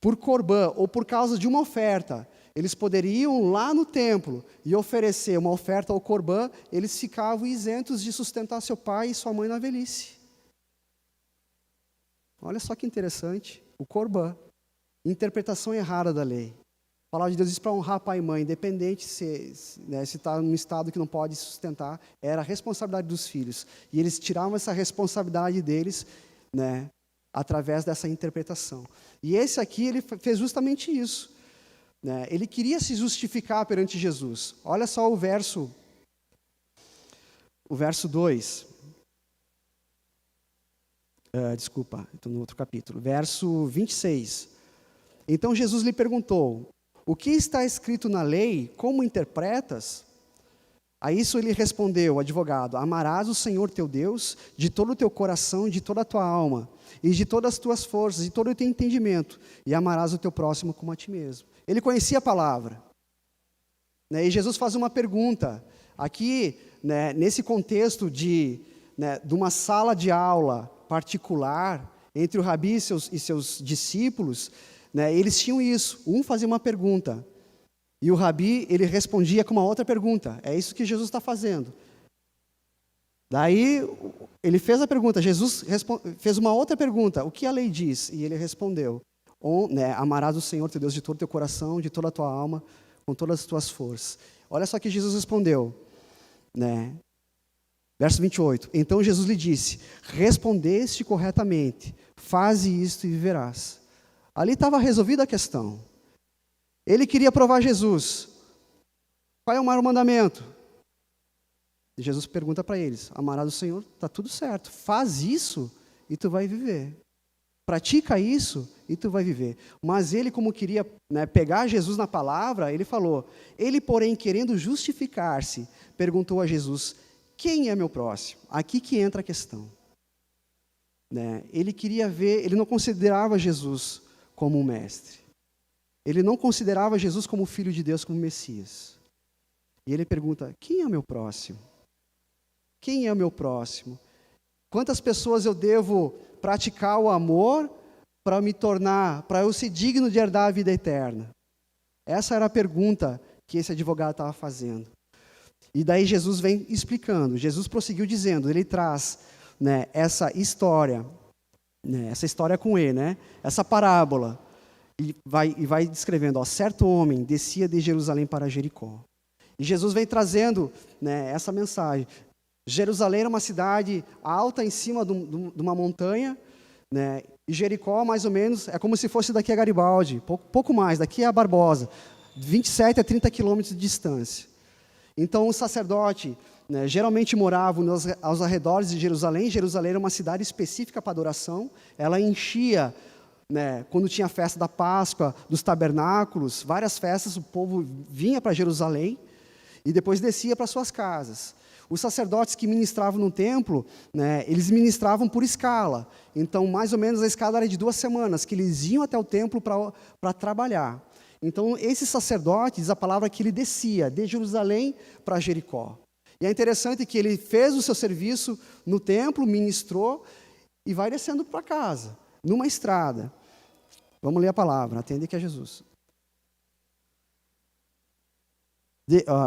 por corbã, ou por causa de uma oferta, eles poderiam lá no templo e oferecer uma oferta ao corbã, eles ficavam isentos de sustentar seu pai e sua mãe na velhice. Olha só que interessante, o corbã, interpretação errada da lei. A palavra de Deus diz para honrar pai e mãe, independente se está num estado que não pode sustentar, era a responsabilidade dos filhos. E eles tiravam essa responsabilidade deles, né, através dessa interpretação. E esse aqui, ele fez justamente isso. Né? Ele queria se justificar perante Jesus. Olha só o verso 2. Estou no outro capítulo. Verso 26. Então Jesus lhe perguntou: o que está escrito na lei, como interpretas? A isso ele respondeu, o advogado: amarás o Senhor teu Deus de todo o teu coração, de toda a tua alma, e de todas as tuas forças, e todo o teu entendimento, e amarás o teu próximo como a ti mesmo. Ele conhecia a palavra. Né, e Jesus faz uma pergunta. Aqui, né, nesse contexto de uma sala de aula particular, entre o Rabi e seus discípulos, né, eles tinham isso. Um fazia uma pergunta, e o Rabi, ele respondia com uma outra pergunta. É isso que Jesus está fazendo. Daí, ele fez a pergunta, Jesus fez uma outra pergunta: o que a lei diz? E ele respondeu: amarás o Senhor teu Deus de todo o teu coração, de toda a tua alma, com todas as tuas forças. Olha só que Jesus respondeu, né? Verso 28. Então Jesus lhe disse: respondeste corretamente, faze isto e viverás. Ali estava resolvida a questão. Ele queria provar Jesus. Qual é o maior mandamento? E Jesus pergunta para eles: amarás o Senhor, está tudo certo. Faz isso e tu vai viver. Pratica isso e tu vai viver. Mas ele, como queria, né, pegar Jesus na palavra, ele falou. Ele, porém, querendo justificar-se, perguntou a Jesus: quem é meu próximo? Aqui que entra a questão. Né? Ele queria ver, ele não considerava Jesus como um mestre. Ele não considerava Jesus como filho de Deus, como Messias. E ele pergunta: quem é o meu próximo? Quem é o meu próximo? Quantas pessoas eu devo praticar o amor para eu ser digno de herdar a vida eterna? Essa era a pergunta que esse advogado estava fazendo. E daí Jesus vem explicando. Jesus prosseguiu dizendo, ele traz, né, essa história com E, né, essa parábola, e vai descrevendo, certo homem descia de Jerusalém para Jericó. E Jesus vem trazendo, né, essa mensagem. Jerusalém era uma cidade alta em cima de uma montanha, né, e Jericó, mais ou menos, é como se fosse daqui a Garibaldi, pouco mais, daqui a Barbosa, 27 a 30 quilômetros de distância. Então, o sacerdote, né, geralmente morava aos arredores de Jerusalém. Jerusalém era uma cidade específica para adoração. Ela enchia, né, quando tinha a festa da Páscoa, dos tabernáculos, várias festas, o povo vinha para Jerusalém e depois descia para suas casas. Os sacerdotes que ministravam no templo, né, eles ministravam por escala. Então, mais ou menos, a escala era de 2 semanas, que eles iam até o templo para trabalhar. Então, esse sacerdote, diz a palavra que ele descia de Jerusalém para Jericó. E é interessante que ele fez o seu serviço no templo, ministrou, e vai descendo para casa, numa estrada. Vamos ler a palavra, atende que é Jesus.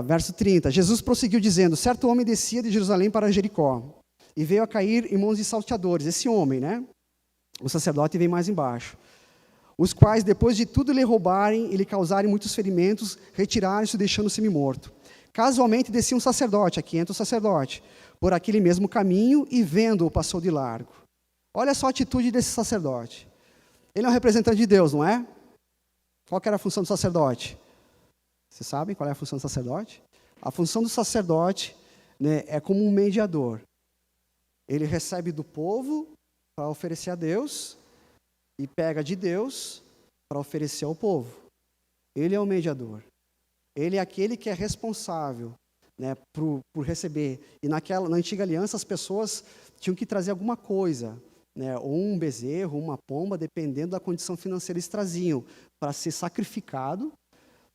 Verso 30, Jesus prosseguiu dizendo, certo homem descia de Jerusalém para Jericó, e veio a cair em mãos de salteadores. Esse homem, né? O sacerdote vem mais embaixo. Os quais, depois de tudo lhe roubarem e lhe causarem muitos ferimentos, retiraram-se, deixando-o semi-morto. Casualmente descia um sacerdote, aqui entra o sacerdote, por aquele mesmo caminho, e vendo-o, passou de largo. Olha só a atitude desse sacerdote. Ele é um representante de Deus, não é? Qual que era a função do sacerdote? Vocês sabem qual é a função do sacerdote? A função do sacerdote, né, é como um mediador. Ele recebe do povo para oferecer a Deus e pega de Deus para oferecer ao povo. Ele é o mediador. Ele é aquele que é responsável, né, por receber. E na antiga aliança as pessoas tinham que trazer alguma coisa, né, ou um bezerro, uma pomba, dependendo da condição financeira, eles traziam para ser sacrificado,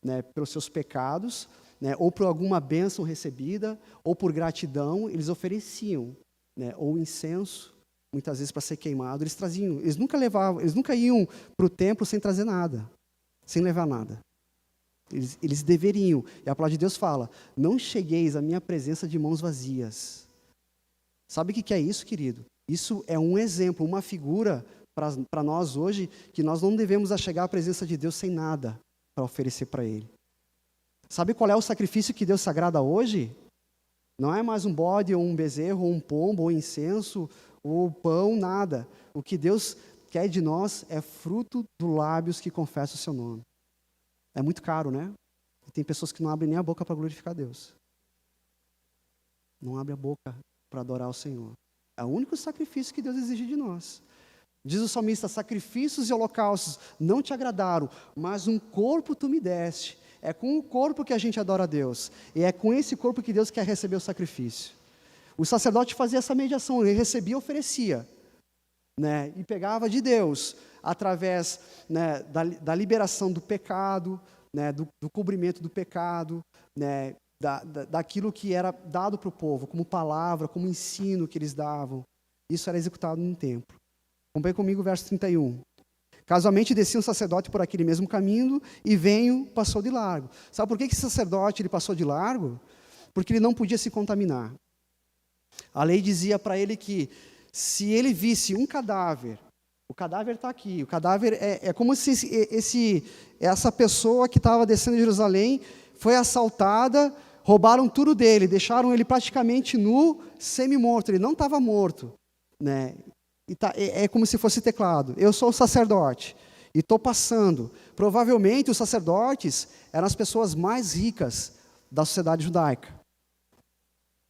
né, pelos seus pecados, né, ou por alguma bênção recebida, ou por gratidão, eles ofereciam, né, ou incenso, muitas vezes para ser queimado, eles traziam. Eles nunca iam para o templo sem trazer nada, sem levar nada. Eles deveriam. E a palavra de Deus fala, não chegueis à minha presença de mãos vazias. Sabe o que é isso, querido? Isso é um exemplo, uma figura para nós hoje, que nós não devemos chegar à presença de Deus sem nada. para oferecer para Ele. Sabe qual é o sacrifício que Deus se agrada hoje? Não é mais um bode, ou um bezerro, ou um pombo, ou incenso, ou pão, nada. O que Deus quer de nós é fruto dos lábios que confessam o seu nome. É muito caro, né? E tem pessoas que não abrem nem a boca para glorificar Deus. Não abre a boca para adorar o Senhor. É o único sacrifício que Deus exige de nós. Diz o salmista: sacrifícios e holocaustos não te agradaram, mas um corpo tu me deste. É com o corpo que a gente adora a Deus. E é com esse corpo que Deus quer receber o sacrifício. O sacerdote fazia essa mediação, ele recebia e oferecia. Né? E pegava de Deus, através, né, da liberação do pecado, né, do cobrimento do pecado, né, daquilo que era dado para o povo, como palavra, como ensino que eles davam. Isso era executado no templo. Acompanhe comigo o verso 31. Casualmente descia um sacerdote por aquele mesmo caminho e veio, passou de largo. Sabe por que esse sacerdote ele passou de largo? Porque ele não podia se contaminar. A lei dizia para ele que se ele visse um cadáver, o cadáver está aqui, o cadáver é como se essa pessoa que estava descendo de Jerusalém foi assaltada, roubaram tudo dele, deixaram ele praticamente nu, semi-morto, ele não estava morto, né? É como se fosse teclado. Eu sou o sacerdote e estou passando. Provavelmente os sacerdotes eram as pessoas mais ricas da sociedade judaica.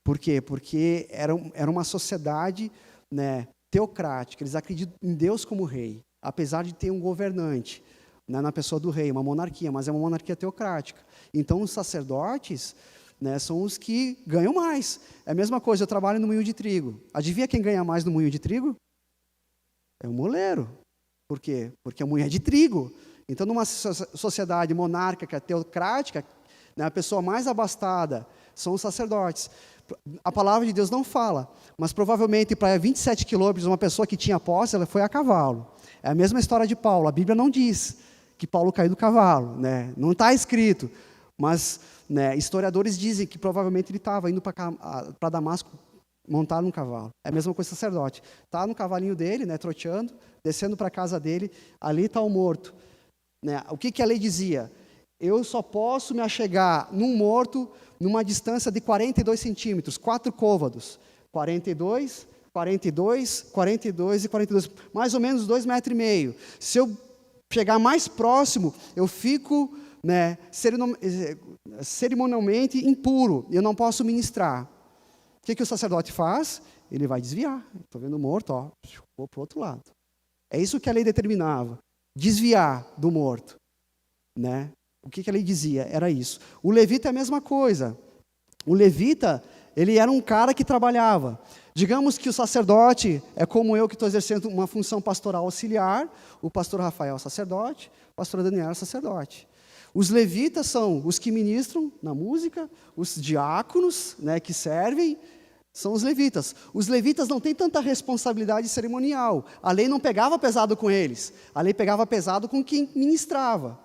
Por quê? Porque era uma sociedade, né, teocrática. Eles acreditam em Deus como rei, apesar de ter um governante, né, na pessoa do rei, uma monarquia, mas é uma monarquia teocrática. Então os sacerdotes, né, são os que ganham mais. É a mesma coisa, eu trabalho no moinho de trigo. Adivinha quem ganha mais no moinho de trigo? É o moleiro. Por quê? Porque a moinho é de trigo. Então, numa sociedade monárquica, teocrática, né, a pessoa mais abastada são os sacerdotes. A palavra de Deus não fala, mas provavelmente para 27 quilômetros, uma pessoa que tinha posse, ela foi a cavalo. É a mesma história de Paulo. A Bíblia não diz que Paulo caiu do cavalo, né? Não está escrito, mas, né, historiadores dizem que provavelmente ele estava indo para Damasco montado num cavalo. É a mesma coisa sacerdote. Está no cavalinho dele, né, troteando, descendo para a casa dele, ali está o morto. Né? O que a lei dizia? Eu só posso me achegar num morto numa distância de 42 centímetros, 4 côvados. 42, 42, 42 e 42. Mais ou menos 2,5 metros. Se eu chegar mais próximo, eu fico, né, cerimonialmente impuro. Eu não posso ministrar. O que o sacerdote faz? Ele vai desviar. Estou vendo o morto, ó, vou para o outro lado. É isso que a lei determinava. Desviar do morto. Né? O que a lei dizia? Era isso. O levita é a mesma coisa. O levita, ele era um cara que trabalhava. Digamos que o sacerdote é como eu que estou exercendo uma função pastoral auxiliar. O pastor Rafael é sacerdote, o pastor Daniel é sacerdote. Os levitas são os que ministram na música, os diáconos, né, que servem, são os levitas. Os levitas não têm tanta responsabilidade cerimonial. A lei não pegava pesado com eles. A lei pegava pesado com quem ministrava.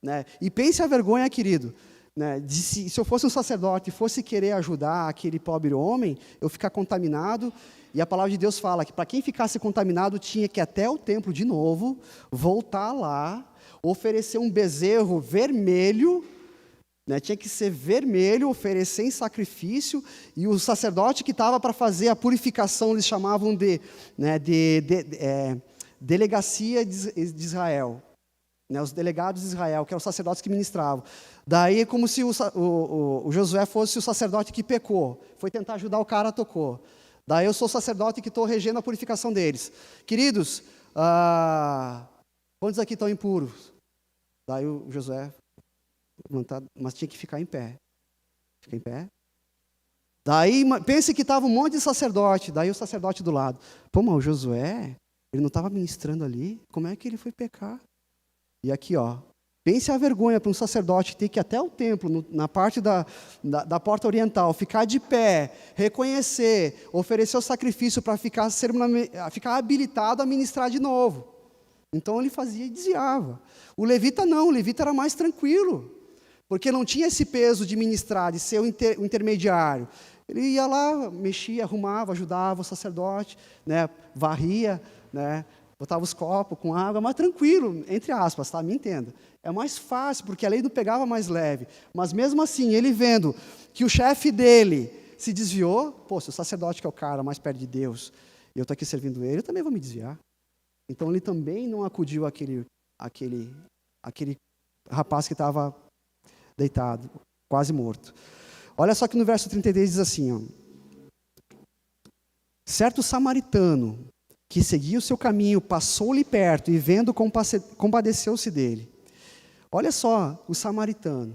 Né? E pense a vergonha, querido, né, de se eu fosse um sacerdote e fosse querer ajudar aquele pobre homem, eu ficar contaminado. E a palavra de Deus fala que para quem ficasse contaminado tinha que ir até o templo de novo, voltar lá, oferecer um bezerro vermelho, né, tinha que ser vermelho, oferecer em sacrifício, e o sacerdote que estava para fazer a purificação, eles chamavam de delegacia de Israel, né, os delegados de Israel, que eram os sacerdotes que ministravam. Daí é como se o Josué fosse o sacerdote que pecou, foi tentar ajudar o cara, tocou. Daí eu sou o sacerdote que estou regendo a purificação deles. Queridos, quantos aqui estão impuros? Daí o Josué, mas tinha que ficar em pé. Fica em pé. Daí, pense que estava um monte de sacerdote, daí o sacerdote do lado. Pô, mas o Josué, ele não estava ministrando ali? Como é que ele foi pecar? E aqui, ó, pense a vergonha para um sacerdote ter que ir até o templo, na parte da porta oriental, ficar de pé, reconhecer, oferecer o sacrifício para ficar habilitado a ministrar de novo. Então ele fazia e desviava. O levita não, o levita era mais tranquilo, porque não tinha esse peso de ministrar, de ser o intermediário. Ele ia lá, mexia, arrumava, ajudava o sacerdote, né, varria, né, botava os copos com água, mas tranquilo, entre aspas, tá? Me entenda. É mais fácil, porque a lei não pegava mais leve. Mas mesmo assim, ele vendo que o chefe dele se desviou, pô, se o sacerdote que é o cara mais perto de Deus, e eu estou aqui servindo ele, eu também vou me desviar. Então ele também não acudiu àquele rapaz que estava deitado, quase morto. Olha só que no verso 33 diz assim, ó, certo samaritano que seguia o seu caminho, passou-lhe perto e vendo, compadeceu-se dele. Olha só, o samaritano.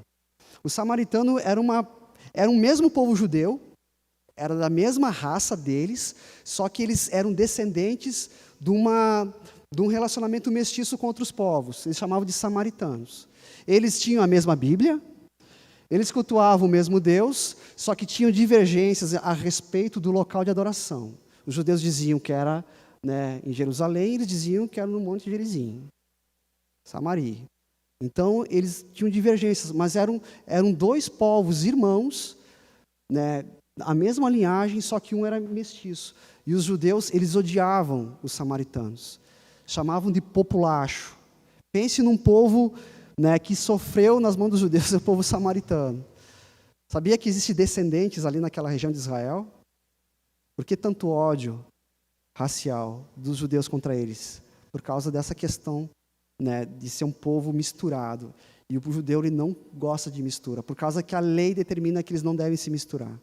O samaritano era um mesmo povo judeu, era da mesma raça deles, só que eles eram descendentes de um relacionamento mestiço com outros povos. Eles chamavam de samaritanos. Eles tinham a mesma Bíblia, eles cultuavam o mesmo Deus, só que tinham divergências a respeito do local de adoração. Os judeus diziam que era, né, em Jerusalém, eles diziam que era no Monte Gerizim, Samaria. Então, eles tinham divergências, mas eram dois povos irmãos, né, a mesma linhagem, só que um era mestiço. E os judeus, eles odiavam os samaritanos. Chamavam de populacho. Pense num povo, né, que sofreu nas mãos dos judeus, o povo samaritano. Sabia que existem descendentes ali naquela região de Israel? Por que tanto ódio racial dos judeus contra eles? Por causa dessa questão, né, de ser um povo misturado. E o judeu ele não gosta de mistura, por causa que a lei determina que eles não devem se misturar.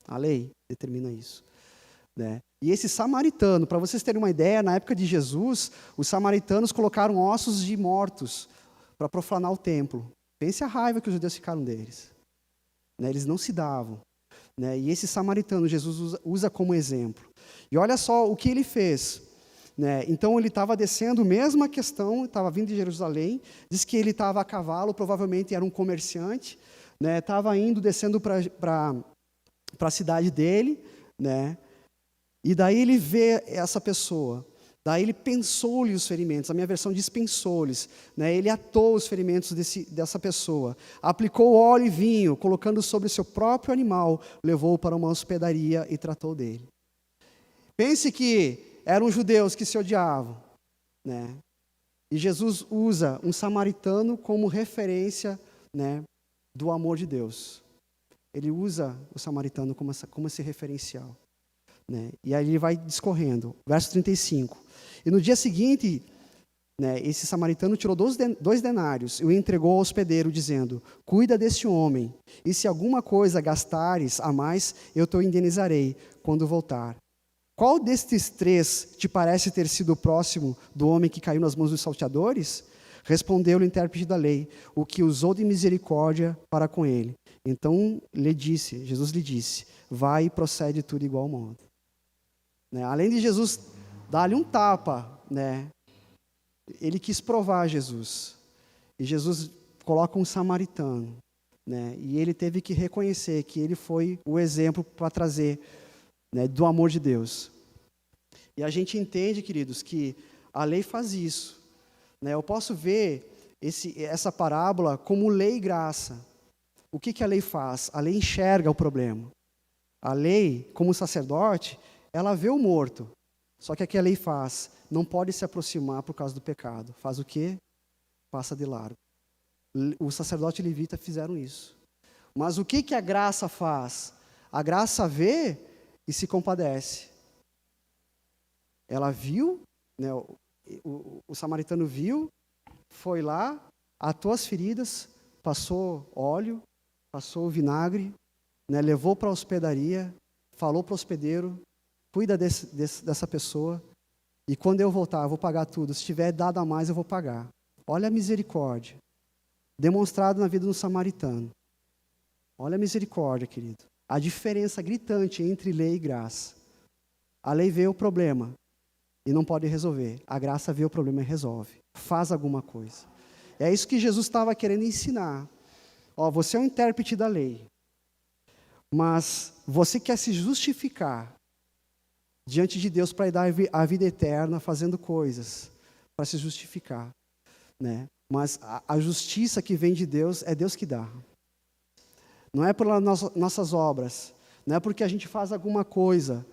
A lei determina isso, né? E esse samaritano, para vocês terem uma ideia, na época de Jesus, os samaritanos colocaram ossos de mortos para profanar o templo. Pense a raiva que os judeus ficaram deles, né? Eles não se davam, né? E esse samaritano, Jesus usa como exemplo. E olha só o que ele fez, né? Então ele estava descendo, mesma questão, estava vindo de Jerusalém, diz que ele estava a cavalo, provavelmente era um comerciante, né? Estava descendo para a cidade dele, né? E daí ele vê essa pessoa, daí ele pensou-lhe os ferimentos, a minha versão diz pensou-lhes, né? Ele atou os ferimentos dessa pessoa, aplicou óleo e vinho, colocando sobre o seu próprio animal, levou-o para uma hospedaria e tratou dele. Pense que eram judeus que se odiavam, né? E Jesus usa um samaritano como referência, né, do amor de Deus. Ele usa o samaritano como esse referencial, né? E aí ele vai discorrendo. Verso 35. E no dia seguinte, né, esse samaritano tirou 2 denários e o entregou ao hospedeiro, dizendo, cuida desse homem, e se alguma coisa gastares a mais, eu te indenizarei quando voltar. Qual destes 3 te parece ter sido próximo do homem que caiu nas mãos dos salteadores? Respondeu-lhe o intérprete da lei, o que usou de misericórdia para com ele. Então Jesus lhe disse, vai e procede tudo igual modo. Né? Além de Jesus dar-lhe um tapa, né, ele quis provar Jesus. E Jesus coloca um samaritano, né, e ele teve que reconhecer que ele foi o exemplo para trazer, né, do amor de Deus. E a gente entende, queridos, que a lei faz isso, né? Eu posso ver essa parábola como lei e graça. O que a lei faz? A lei enxerga o problema. A lei, como sacerdote, ela vê o morto. Só que o que a lei faz? Não pode se aproximar por causa do pecado. Faz o quê? Passa de largo. O sacerdote e levita fizeram isso. Mas o que a graça faz? A graça vê e se compadece. Ela viu, né, o samaritano viu, foi lá, atou as feridas, passou óleo, passou vinagre, né, levou para a hospedaria, falou para o hospedeiro, cuida dessa pessoa, e quando eu voltar, eu vou pagar tudo. Se tiver dado a mais, eu vou pagar. Olha a misericórdia, demonstrada na vida do samaritano. Olha a misericórdia, querido. A diferença gritante entre lei e graça. A lei vê o problema e não pode resolver. A graça vê o problema e resolve. Faz alguma coisa. É isso que Jesus estava querendo ensinar. Ó, você é um intérprete da lei, mas você quer se justificar diante de Deus para dar a vida eterna fazendo coisas para se justificar, né? Mas a justiça que vem de Deus é Deus que dá. Não é pelas nossas obras, não é porque a gente faz alguma coisa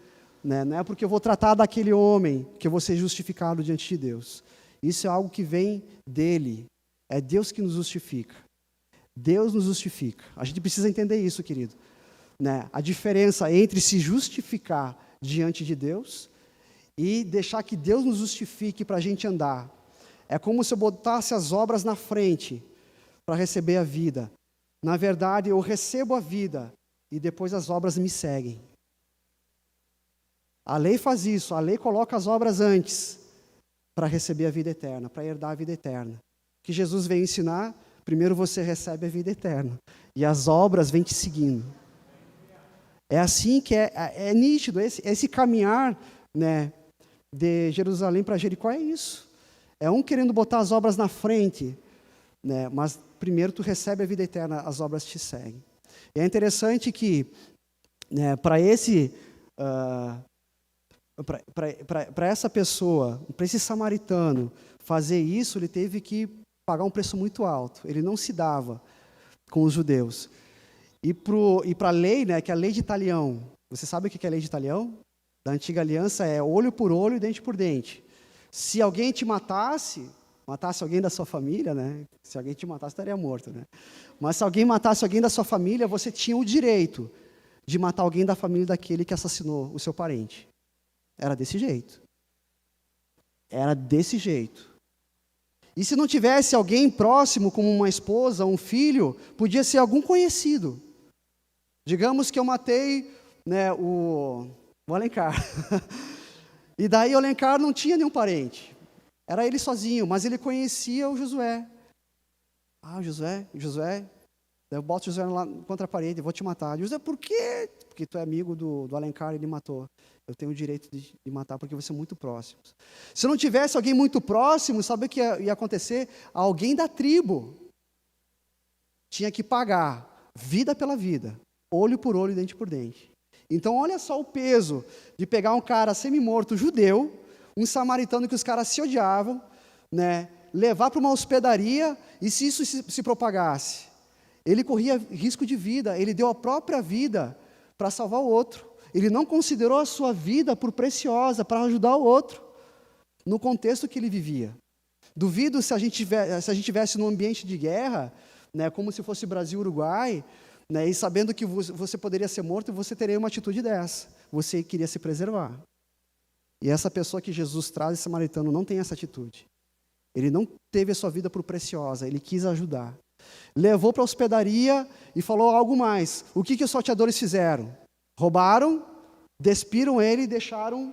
né? Não é porque eu vou tratar daquele homem que eu vou ser justificado diante de Deus. Isso é algo que vem dele. É Deus que nos justifica. Deus nos justifica. A gente precisa entender isso, querido, né? A diferença entre se justificar diante de Deus e deixar que Deus nos justifique para a gente andar. É como se eu botasse as obras na frente para receber a vida. Na verdade, eu recebo a vida e depois as obras me seguem. A lei faz isso, a lei coloca as obras antes para receber a vida eterna, para herdar a vida eterna. O que Jesus veio ensinar, primeiro você recebe a vida eterna e as obras vêm te seguindo. É assim que é nítido, esse caminhar, né, de Jerusalém para Jericó é isso. É um querendo botar as obras na frente, né, mas primeiro tu recebe a vida eterna, as obras te seguem. E é interessante que, né, para essa pessoa, para esse samaritano fazer isso, ele teve que pagar um preço muito alto. Ele não se dava com os judeus. E para a lei, né, que é a lei de talião. Você sabe o que é a lei de talião? Da antiga aliança é olho por olho e dente por dente. Se alguém te matasse alguém da sua família, né? Se alguém te matasse, estaria morto, né? Mas se alguém matasse alguém da sua família, você tinha o direito de matar alguém da família daquele que assassinou o seu parente. Era desse jeito. Era desse jeito. E se não tivesse alguém próximo, como uma esposa, um filho, podia ser algum conhecido. Digamos que eu matei, né, o Alencar. E daí o Alencar não tinha nenhum parente. Era ele sozinho, mas ele conhecia o Josué. Ah, Josué, eu boto o Josué lá contra a parede, vou te matar. Josué, por quê? Porque tu é amigo do Alencar, ele matou. Eu tenho o direito de matar porque você é muito próximo. Se não tivesse alguém muito próximo, sabe o que ia acontecer? Alguém da tribo tinha que pagar vida pela vida, olho por olho, dente por dente. Então, olha só o peso de pegar um cara semi-morto judeu, um samaritano que os caras se odiavam, né, levar para uma hospedaria, e se isso se propagasse, ele corria risco de vida, ele deu a própria vida para salvar o outro. Ele não considerou a sua vida por preciosa para ajudar o outro, no contexto que ele vivia. Duvido se a gente tivesse num ambiente de guerra, né, como se fosse Brasil e Uruguai, né, e sabendo que você poderia ser morto, você teria uma atitude dessa. Você queria se preservar. E essa pessoa que Jesus traz, esse samaritano, não tem essa atitude. Ele não teve a sua vida por preciosa, ele quis ajudar. Levou para a hospedaria e falou algo mais. O que os salteadores fizeram? Roubaram, despiram ele e deixaram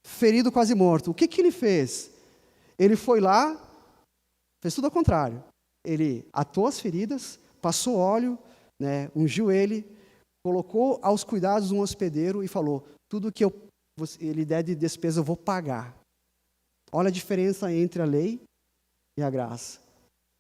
ferido, quase morto. O que ele fez? Ele foi lá, fez tudo ao contrário. Ele atou as feridas, passou óleo, né, ungiu ele, colocou aos cuidados de um hospedeiro e falou, tudo que ele der de despesa eu vou pagar. Olha a diferença entre a lei e a graça.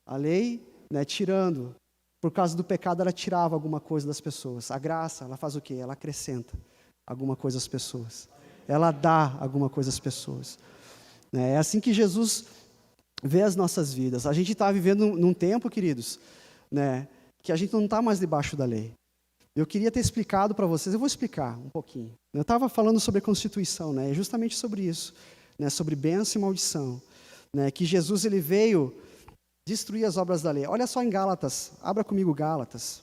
A lei, né, tirando, por causa do pecado, ela tirava alguma coisa das pessoas. A graça, ela faz o quê? Ela acrescenta alguma coisa às pessoas. Ela dá alguma coisa às pessoas. É assim que Jesus vê as nossas vidas. A gente está vivendo num tempo, queridos, né, que a gente não está mais debaixo da lei. Eu queria ter explicado para vocês, eu vou explicar um pouquinho. Eu estava falando sobre a Constituição, né, justamente sobre isso, né, sobre bênção e maldição, né, que Jesus ele veio destruir as obras da lei. Olha só em Gálatas, abra comigo Gálatas.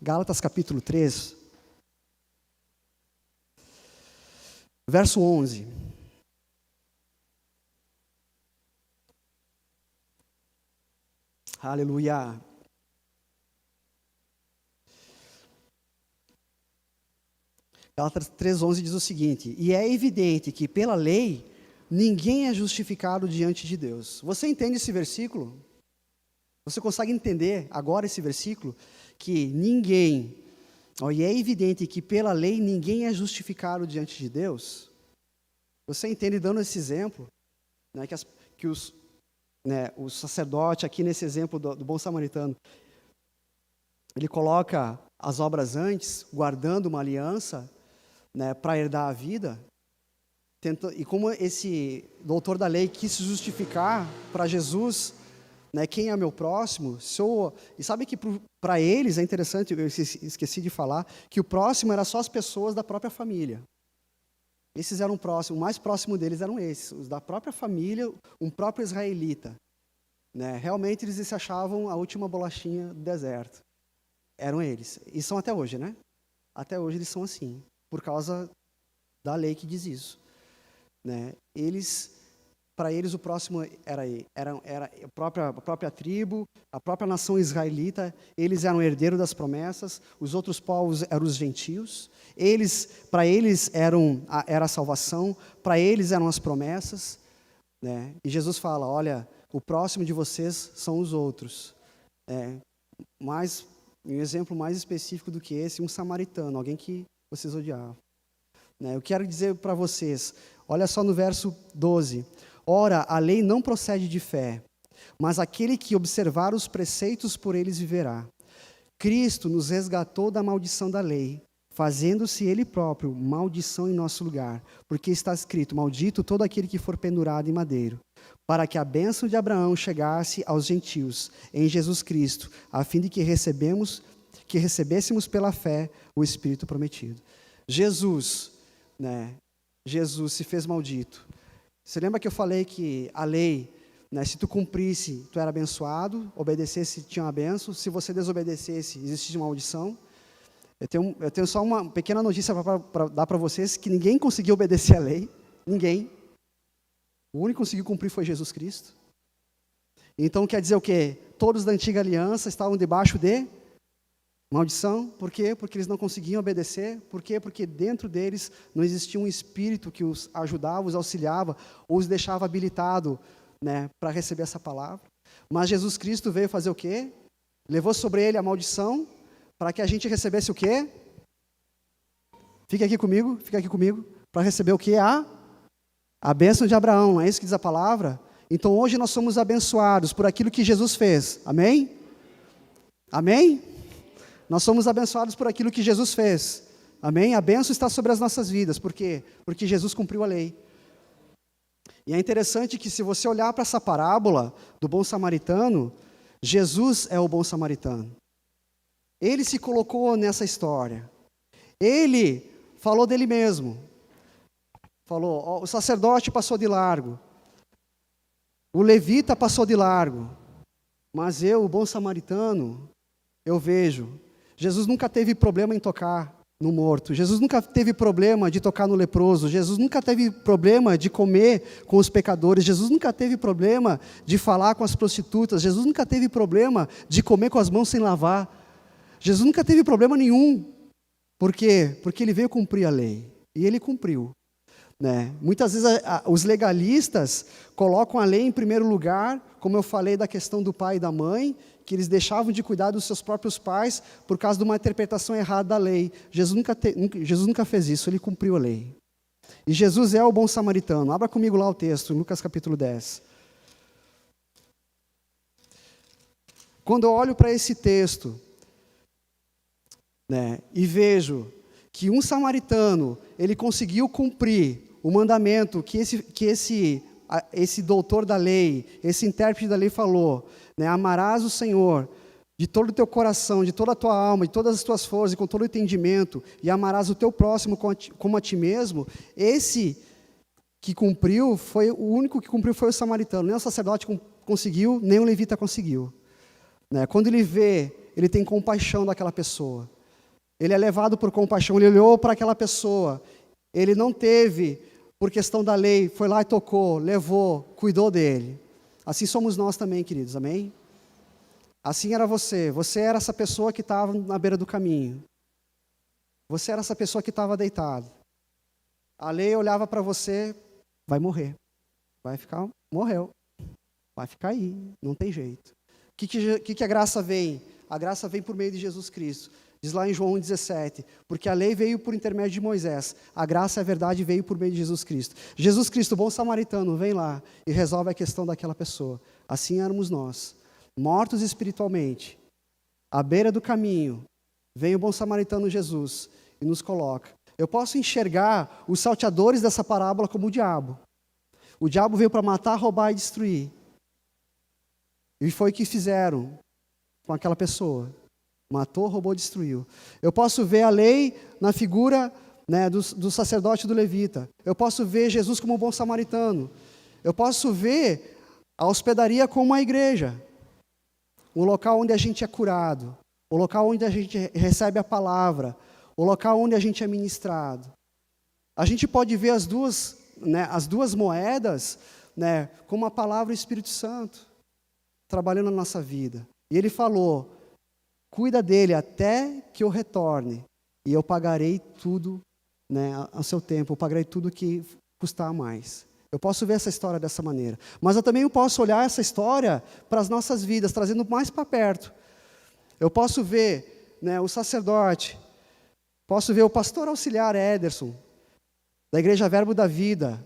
Gálatas capítulo 3, verso 11. Aleluia. Gálatas 3:11 diz o seguinte: e é evidente que pela lei ninguém é justificado diante de Deus. Você entende esse versículo? Você consegue entender agora esse versículo? Que ninguém, e é evidente que pela lei ninguém é justificado diante de Deus? Você entende dando esse exemplo? Né, o sacerdote aqui nesse exemplo do bom samaritano, ele coloca as obras antes, guardando uma aliança, né, para herdar a vida. E como esse doutor da lei quis se justificar para Jesus, né, quem é meu próximo, e sabe que para eles, é interessante, eu esqueci de falar, que o próximo era só as pessoas da própria família. Esses eram próximos, o mais próximo deles eram esses, os da própria família, um próprio israelita. Né? Realmente eles se achavam a última bolachinha do deserto. Eram eles. E são até hoje, né? Até hoje eles são assim, por causa da lei que diz isso. Né? Para eles o próximo era a própria tribo, a própria nação israelita. Eles eram herdeiros das promessas. Os outros povos eram os gentios. Para eles era a salvação. Para eles eram as promessas. Né? E Jesus fala, olha, o próximo de vocês são os outros. Um exemplo mais específico do que esse, um samaritano, alguém que vocês odiavam. Né? Eu quero dizer para vocês, olha só no verso 12. Ora, a lei não procede de fé, mas aquele que observar os preceitos por eles viverá. Cristo nos resgatou da maldição da lei, fazendo-se Ele próprio maldição em nosso lugar, porque está escrito, maldito todo aquele que for pendurado em madeiro, para que a bênção de Abraão chegasse aos gentios, em Jesus Cristo, a fim de que recebêssemos pela fé o Espírito prometido. Jesus se fez maldito. Você lembra que eu falei que a lei, né, se tu cumprisse, tu era abençoado, obedecesse, tinha uma bênção, se você desobedecesse, existia uma maldição. Eu tenho só uma pequena notícia para dar para vocês, que ninguém conseguiu obedecer a lei, ninguém. O único que conseguiu cumprir foi Jesus Cristo. Então quer dizer o quê? Todos da antiga aliança estavam debaixo de maldição. Por quê? Porque eles não conseguiam obedecer. Por quê? Porque dentro deles não existia um espírito que os ajudava, os auxiliava, ou os deixava habilitado, né, para receber essa palavra. Mas Jesus Cristo veio fazer o quê? Levou sobre ele a maldição, para que a gente recebesse o quê? Fica aqui comigo. Para receber o quê? A bênção de Abraão, não é isso que diz a palavra? Então hoje nós somos abençoados por aquilo que Jesus fez. Amém? Amém? Nós somos abençoados por aquilo que Jesus fez. Amém? A bênção está sobre as nossas vidas. Por quê? Porque Jesus cumpriu a lei. E é interessante que se você olhar para essa parábola do bom samaritano, Jesus é o bom samaritano. Ele se colocou nessa história. Ele falou dele mesmo. Falou, o sacerdote passou de largo. O levita passou de largo. Mas eu, o bom samaritano, eu vejo. Jesus nunca teve problema em tocar no morto. Jesus nunca teve problema de tocar no leproso. Jesus nunca teve problema de comer com os pecadores. Jesus nunca teve problema de falar com as prostitutas. Jesus nunca teve problema de comer com as mãos sem lavar. Jesus nunca teve problema nenhum. Por quê? Porque ele veio cumprir a lei. E ele cumpriu. Né? Muitas vezes os legalistas colocam a lei em primeiro lugar, como eu falei da questão do pai e da mãe, que eles deixavam de cuidar dos seus próprios pais por causa de uma interpretação errada da lei. Jesus nunca fez isso, ele cumpriu a lei. E Jesus é o bom samaritano. Abra comigo lá o texto, em Lucas capítulo 10. Quando eu olho para esse texto, né, e vejo que um samaritano, ele conseguiu cumprir o mandamento que esse doutor da lei, esse intérprete da lei falou, né, amarás o Senhor de todo o teu coração, de toda a tua alma, de todas as tuas forças, e com todo o entendimento, e amarás o teu próximo como a ti mesmo. Esse que cumpriu, o único que cumpriu foi o samaritano. Nem o sacerdote conseguiu, nem o levita conseguiu. Né? Quando ele vê, ele tem compaixão daquela pessoa. Ele é levado por compaixão, ele olhou para aquela pessoa. Ele não teve, por questão da lei, foi lá e tocou, levou, cuidou dele. Assim somos nós também, queridos, amém? Assim era você. Você era essa pessoa que estava na beira do caminho. Você era essa pessoa que estava deitada. A lei olhava para você, vai morrer. Morreu. Vai ficar aí, não tem jeito. O que a graça vem? A graça vem por meio de Jesus Cristo. Diz lá em João 17, porque a lei veio por intermédio de Moisés, a graça e a verdade veio por meio de Jesus Cristo. Jesus Cristo, o bom samaritano, vem lá e resolve a questão daquela pessoa. Assim éramos nós, mortos espiritualmente, à beira do caminho, vem o bom samaritano Jesus e nos coloca. Eu posso enxergar os salteadores dessa parábola como o diabo. O diabo veio para matar, roubar e destruir. E foi o que fizeram com aquela pessoa. Matou, roubou, destruiu. Eu posso ver a lei na figura, né, do sacerdote e do levita. Eu posso ver Jesus como um bom samaritano. Eu posso ver a hospedaria como uma igreja. Um local onde a gente é curado. O local onde a gente recebe a palavra. O local onde a gente é ministrado. A gente pode ver as duas moedas, né, como a palavra e o Espírito Santo trabalhando na nossa vida. E ele falou: cuida dele até que eu retorne, e eu pagarei tudo, né, ao seu tempo, eu pagarei tudo que custar mais. Eu posso ver essa história dessa maneira. Mas eu também posso olhar essa história para as nossas vidas, trazendo mais para perto. Eu posso ver, né, o sacerdote, posso ver o pastor auxiliar Ederson, da Igreja Verbo da Vida,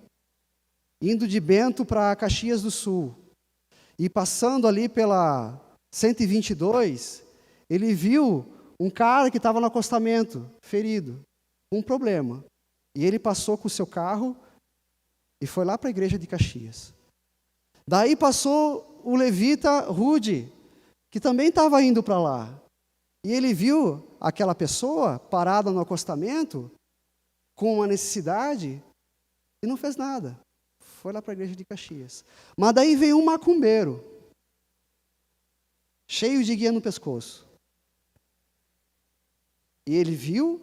indo de Bento para Caxias do Sul, e passando ali pela 122, ele viu um cara que estava no acostamento, ferido, com um problema. E ele passou com o seu carro e foi lá para a igreja de Caxias. Daí passou o levita Rude, que também estava indo para lá. E ele viu aquela pessoa parada no acostamento, com uma necessidade, e não fez nada. Foi lá para a igreja de Caxias. Mas daí veio um macumbeiro, cheio de guia no pescoço. E ele viu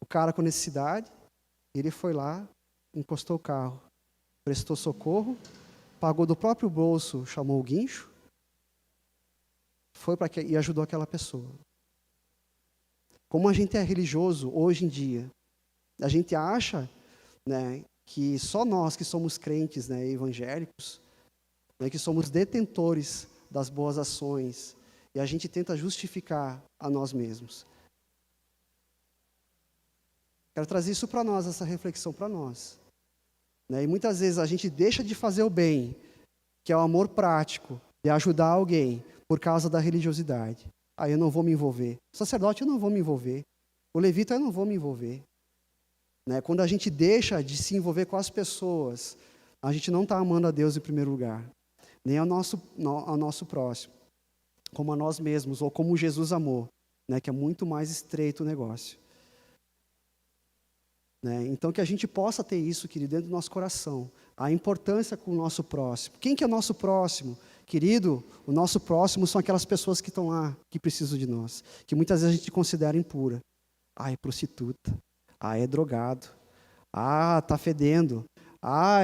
o cara com necessidade, ele foi lá, encostou o carro, prestou socorro, pagou do próprio bolso, chamou o guincho, foi e ajudou aquela pessoa. Como a gente é religioso hoje em dia, a gente acha, né, que só nós que somos crentes, né, evangélicos, né, que somos detentores das boas ações, e a gente tenta justificar a nós mesmos. Quero trazer isso para nós, essa reflexão para nós. Né? E muitas vezes a gente deixa de fazer o bem, que é o amor prático, de ajudar alguém, por causa da religiosidade. Ah, eu não vou me envolver. O sacerdote, eu não vou me envolver. O levita, eu não vou me envolver. Né? Quando a gente deixa de se envolver com as pessoas, a gente não está amando a Deus em primeiro lugar, nem ao nosso próximo, como a nós mesmos, ou como Jesus amou, né? Que é muito mais estreito o negócio. Né? Então, que a gente possa ter isso, querido, dentro do nosso coração. A importância com o nosso próximo. Quem que é o nosso próximo? Querido, o nosso próximo são aquelas pessoas que estão lá, que precisam de nós. Que muitas vezes a gente considera impura. Ah, é prostituta. Ah, é drogado. Ah, está fedendo. Ah,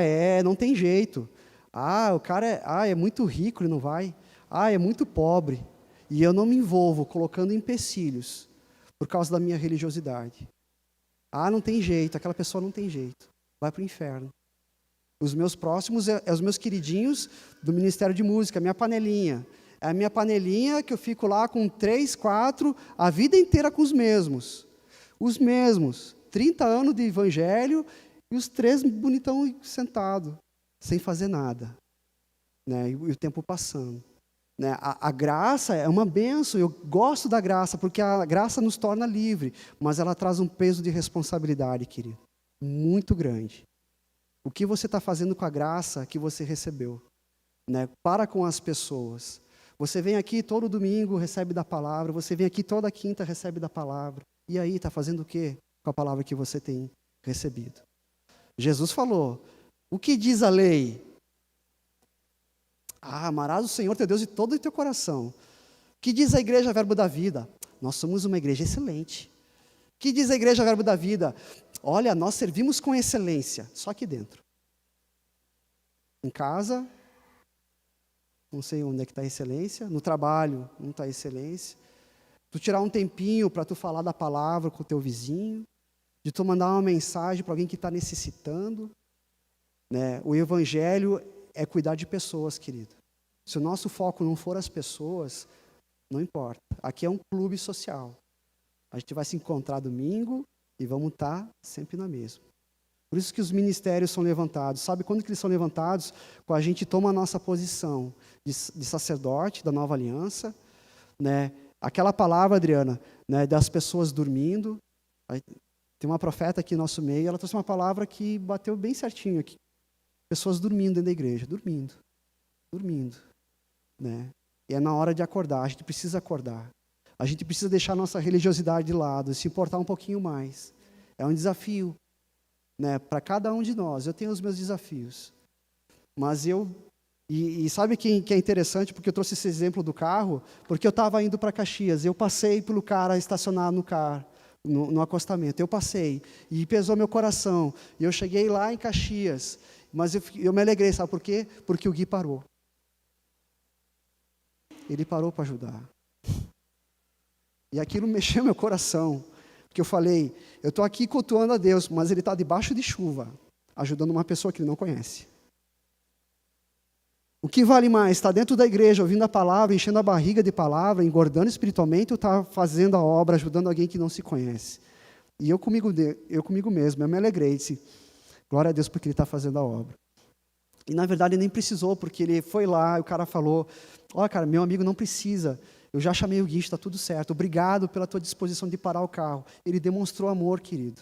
não tem jeito. Ah, o cara é muito rico, ele não vai. Ah, é muito pobre. E eu não me envolvo colocando empecilhos por causa da minha religiosidade. Ah, não tem jeito, aquela pessoa não tem jeito. Vai para o inferno. Os meus próximos é os meus queridinhos do Ministério de Música, minha panelinha. É a minha panelinha que eu fico lá com 3, 4, a vida inteira com os mesmos. Os mesmos. 30 anos de evangelho e os 3 bonitão sentados, sem fazer nada. Né? E o tempo passando. Né? A graça é uma bênção, eu gosto da graça, porque a graça nos torna livre, mas ela traz um peso de responsabilidade, querido, muito grande. O que você está fazendo com a graça que você recebeu? Né? Para com as pessoas. Você vem aqui todo domingo, recebe da palavra, você vem aqui toda quinta, recebe da palavra. E aí, está fazendo o quê com a palavra que você tem recebido? Jesus falou, o que diz a lei? Ah, amarás o Senhor teu Deus de todo o teu coração. O que diz a Igreja Verbo da Vida? Nós somos uma igreja excelente. O que diz a Igreja Verbo da Vida? Olha, nós servimos com excelência, só aqui dentro. Em casa, não sei onde é que está a excelência. No trabalho, não está a excelência. Tu tirar um tempinho para tu falar da palavra com o teu vizinho. De tu mandar uma mensagem para alguém que está necessitando. Né? O Evangelho é cuidar de pessoas, querido. Se o nosso foco não for as pessoas, não importa. Aqui é um clube social. A gente vai se encontrar domingo e vamos estar sempre na mesma. Por isso que os ministérios são levantados. Sabe quando que eles são levantados? Quando a gente toma a nossa posição de sacerdote da nova aliança. Né? Aquela palavra, Adriana, né, das pessoas dormindo. Tem uma profeta aqui no nosso meio, ela trouxe uma palavra que bateu bem certinho aqui. Pessoas dormindo dentro da igreja, dormindo. Né? E é na hora de acordar, a gente precisa acordar. A gente precisa deixar a nossa religiosidade de lado, se importar um pouquinho mais. É um desafio, né, para cada um de nós. Eu tenho os meus desafios. Mas sabe que é interessante, porque eu trouxe esse exemplo do carro, porque eu estava indo para Caxias, eu passei pelo cara estacionado no carro, no acostamento, eu passei, e pesou meu coração, e eu cheguei lá em Caxias, mas eu me alegrei, sabe por quê? Porque o Gui parou. Ele parou para ajudar. E aquilo mexeu meu coração, porque eu falei, eu estou aqui cultuando a Deus, mas ele está debaixo de chuva, ajudando uma pessoa que ele não conhece. O que vale mais, estar dentro da igreja, ouvindo a palavra, enchendo a barriga de palavra, engordando espiritualmente, ou estar fazendo a obra, ajudando alguém que não se conhece? E eu comigo mesmo, eu me alegrei, disse, glória a Deus porque ele está fazendo a obra. E na verdade nem precisou, porque ele foi lá, e o cara falou, ó, cara, meu amigo não precisa, eu já chamei o guincho, está tudo certo, obrigado pela tua disposição de parar o carro. Ele demonstrou amor, querido,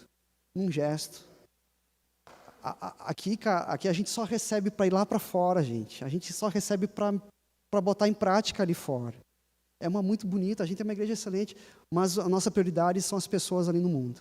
um gesto. Aqui a gente só recebe para ir lá para fora, gente. A gente só recebe para botar em prática ali fora. É muito bonito, a gente é uma igreja excelente, mas a nossa prioridade são as pessoas ali no mundo.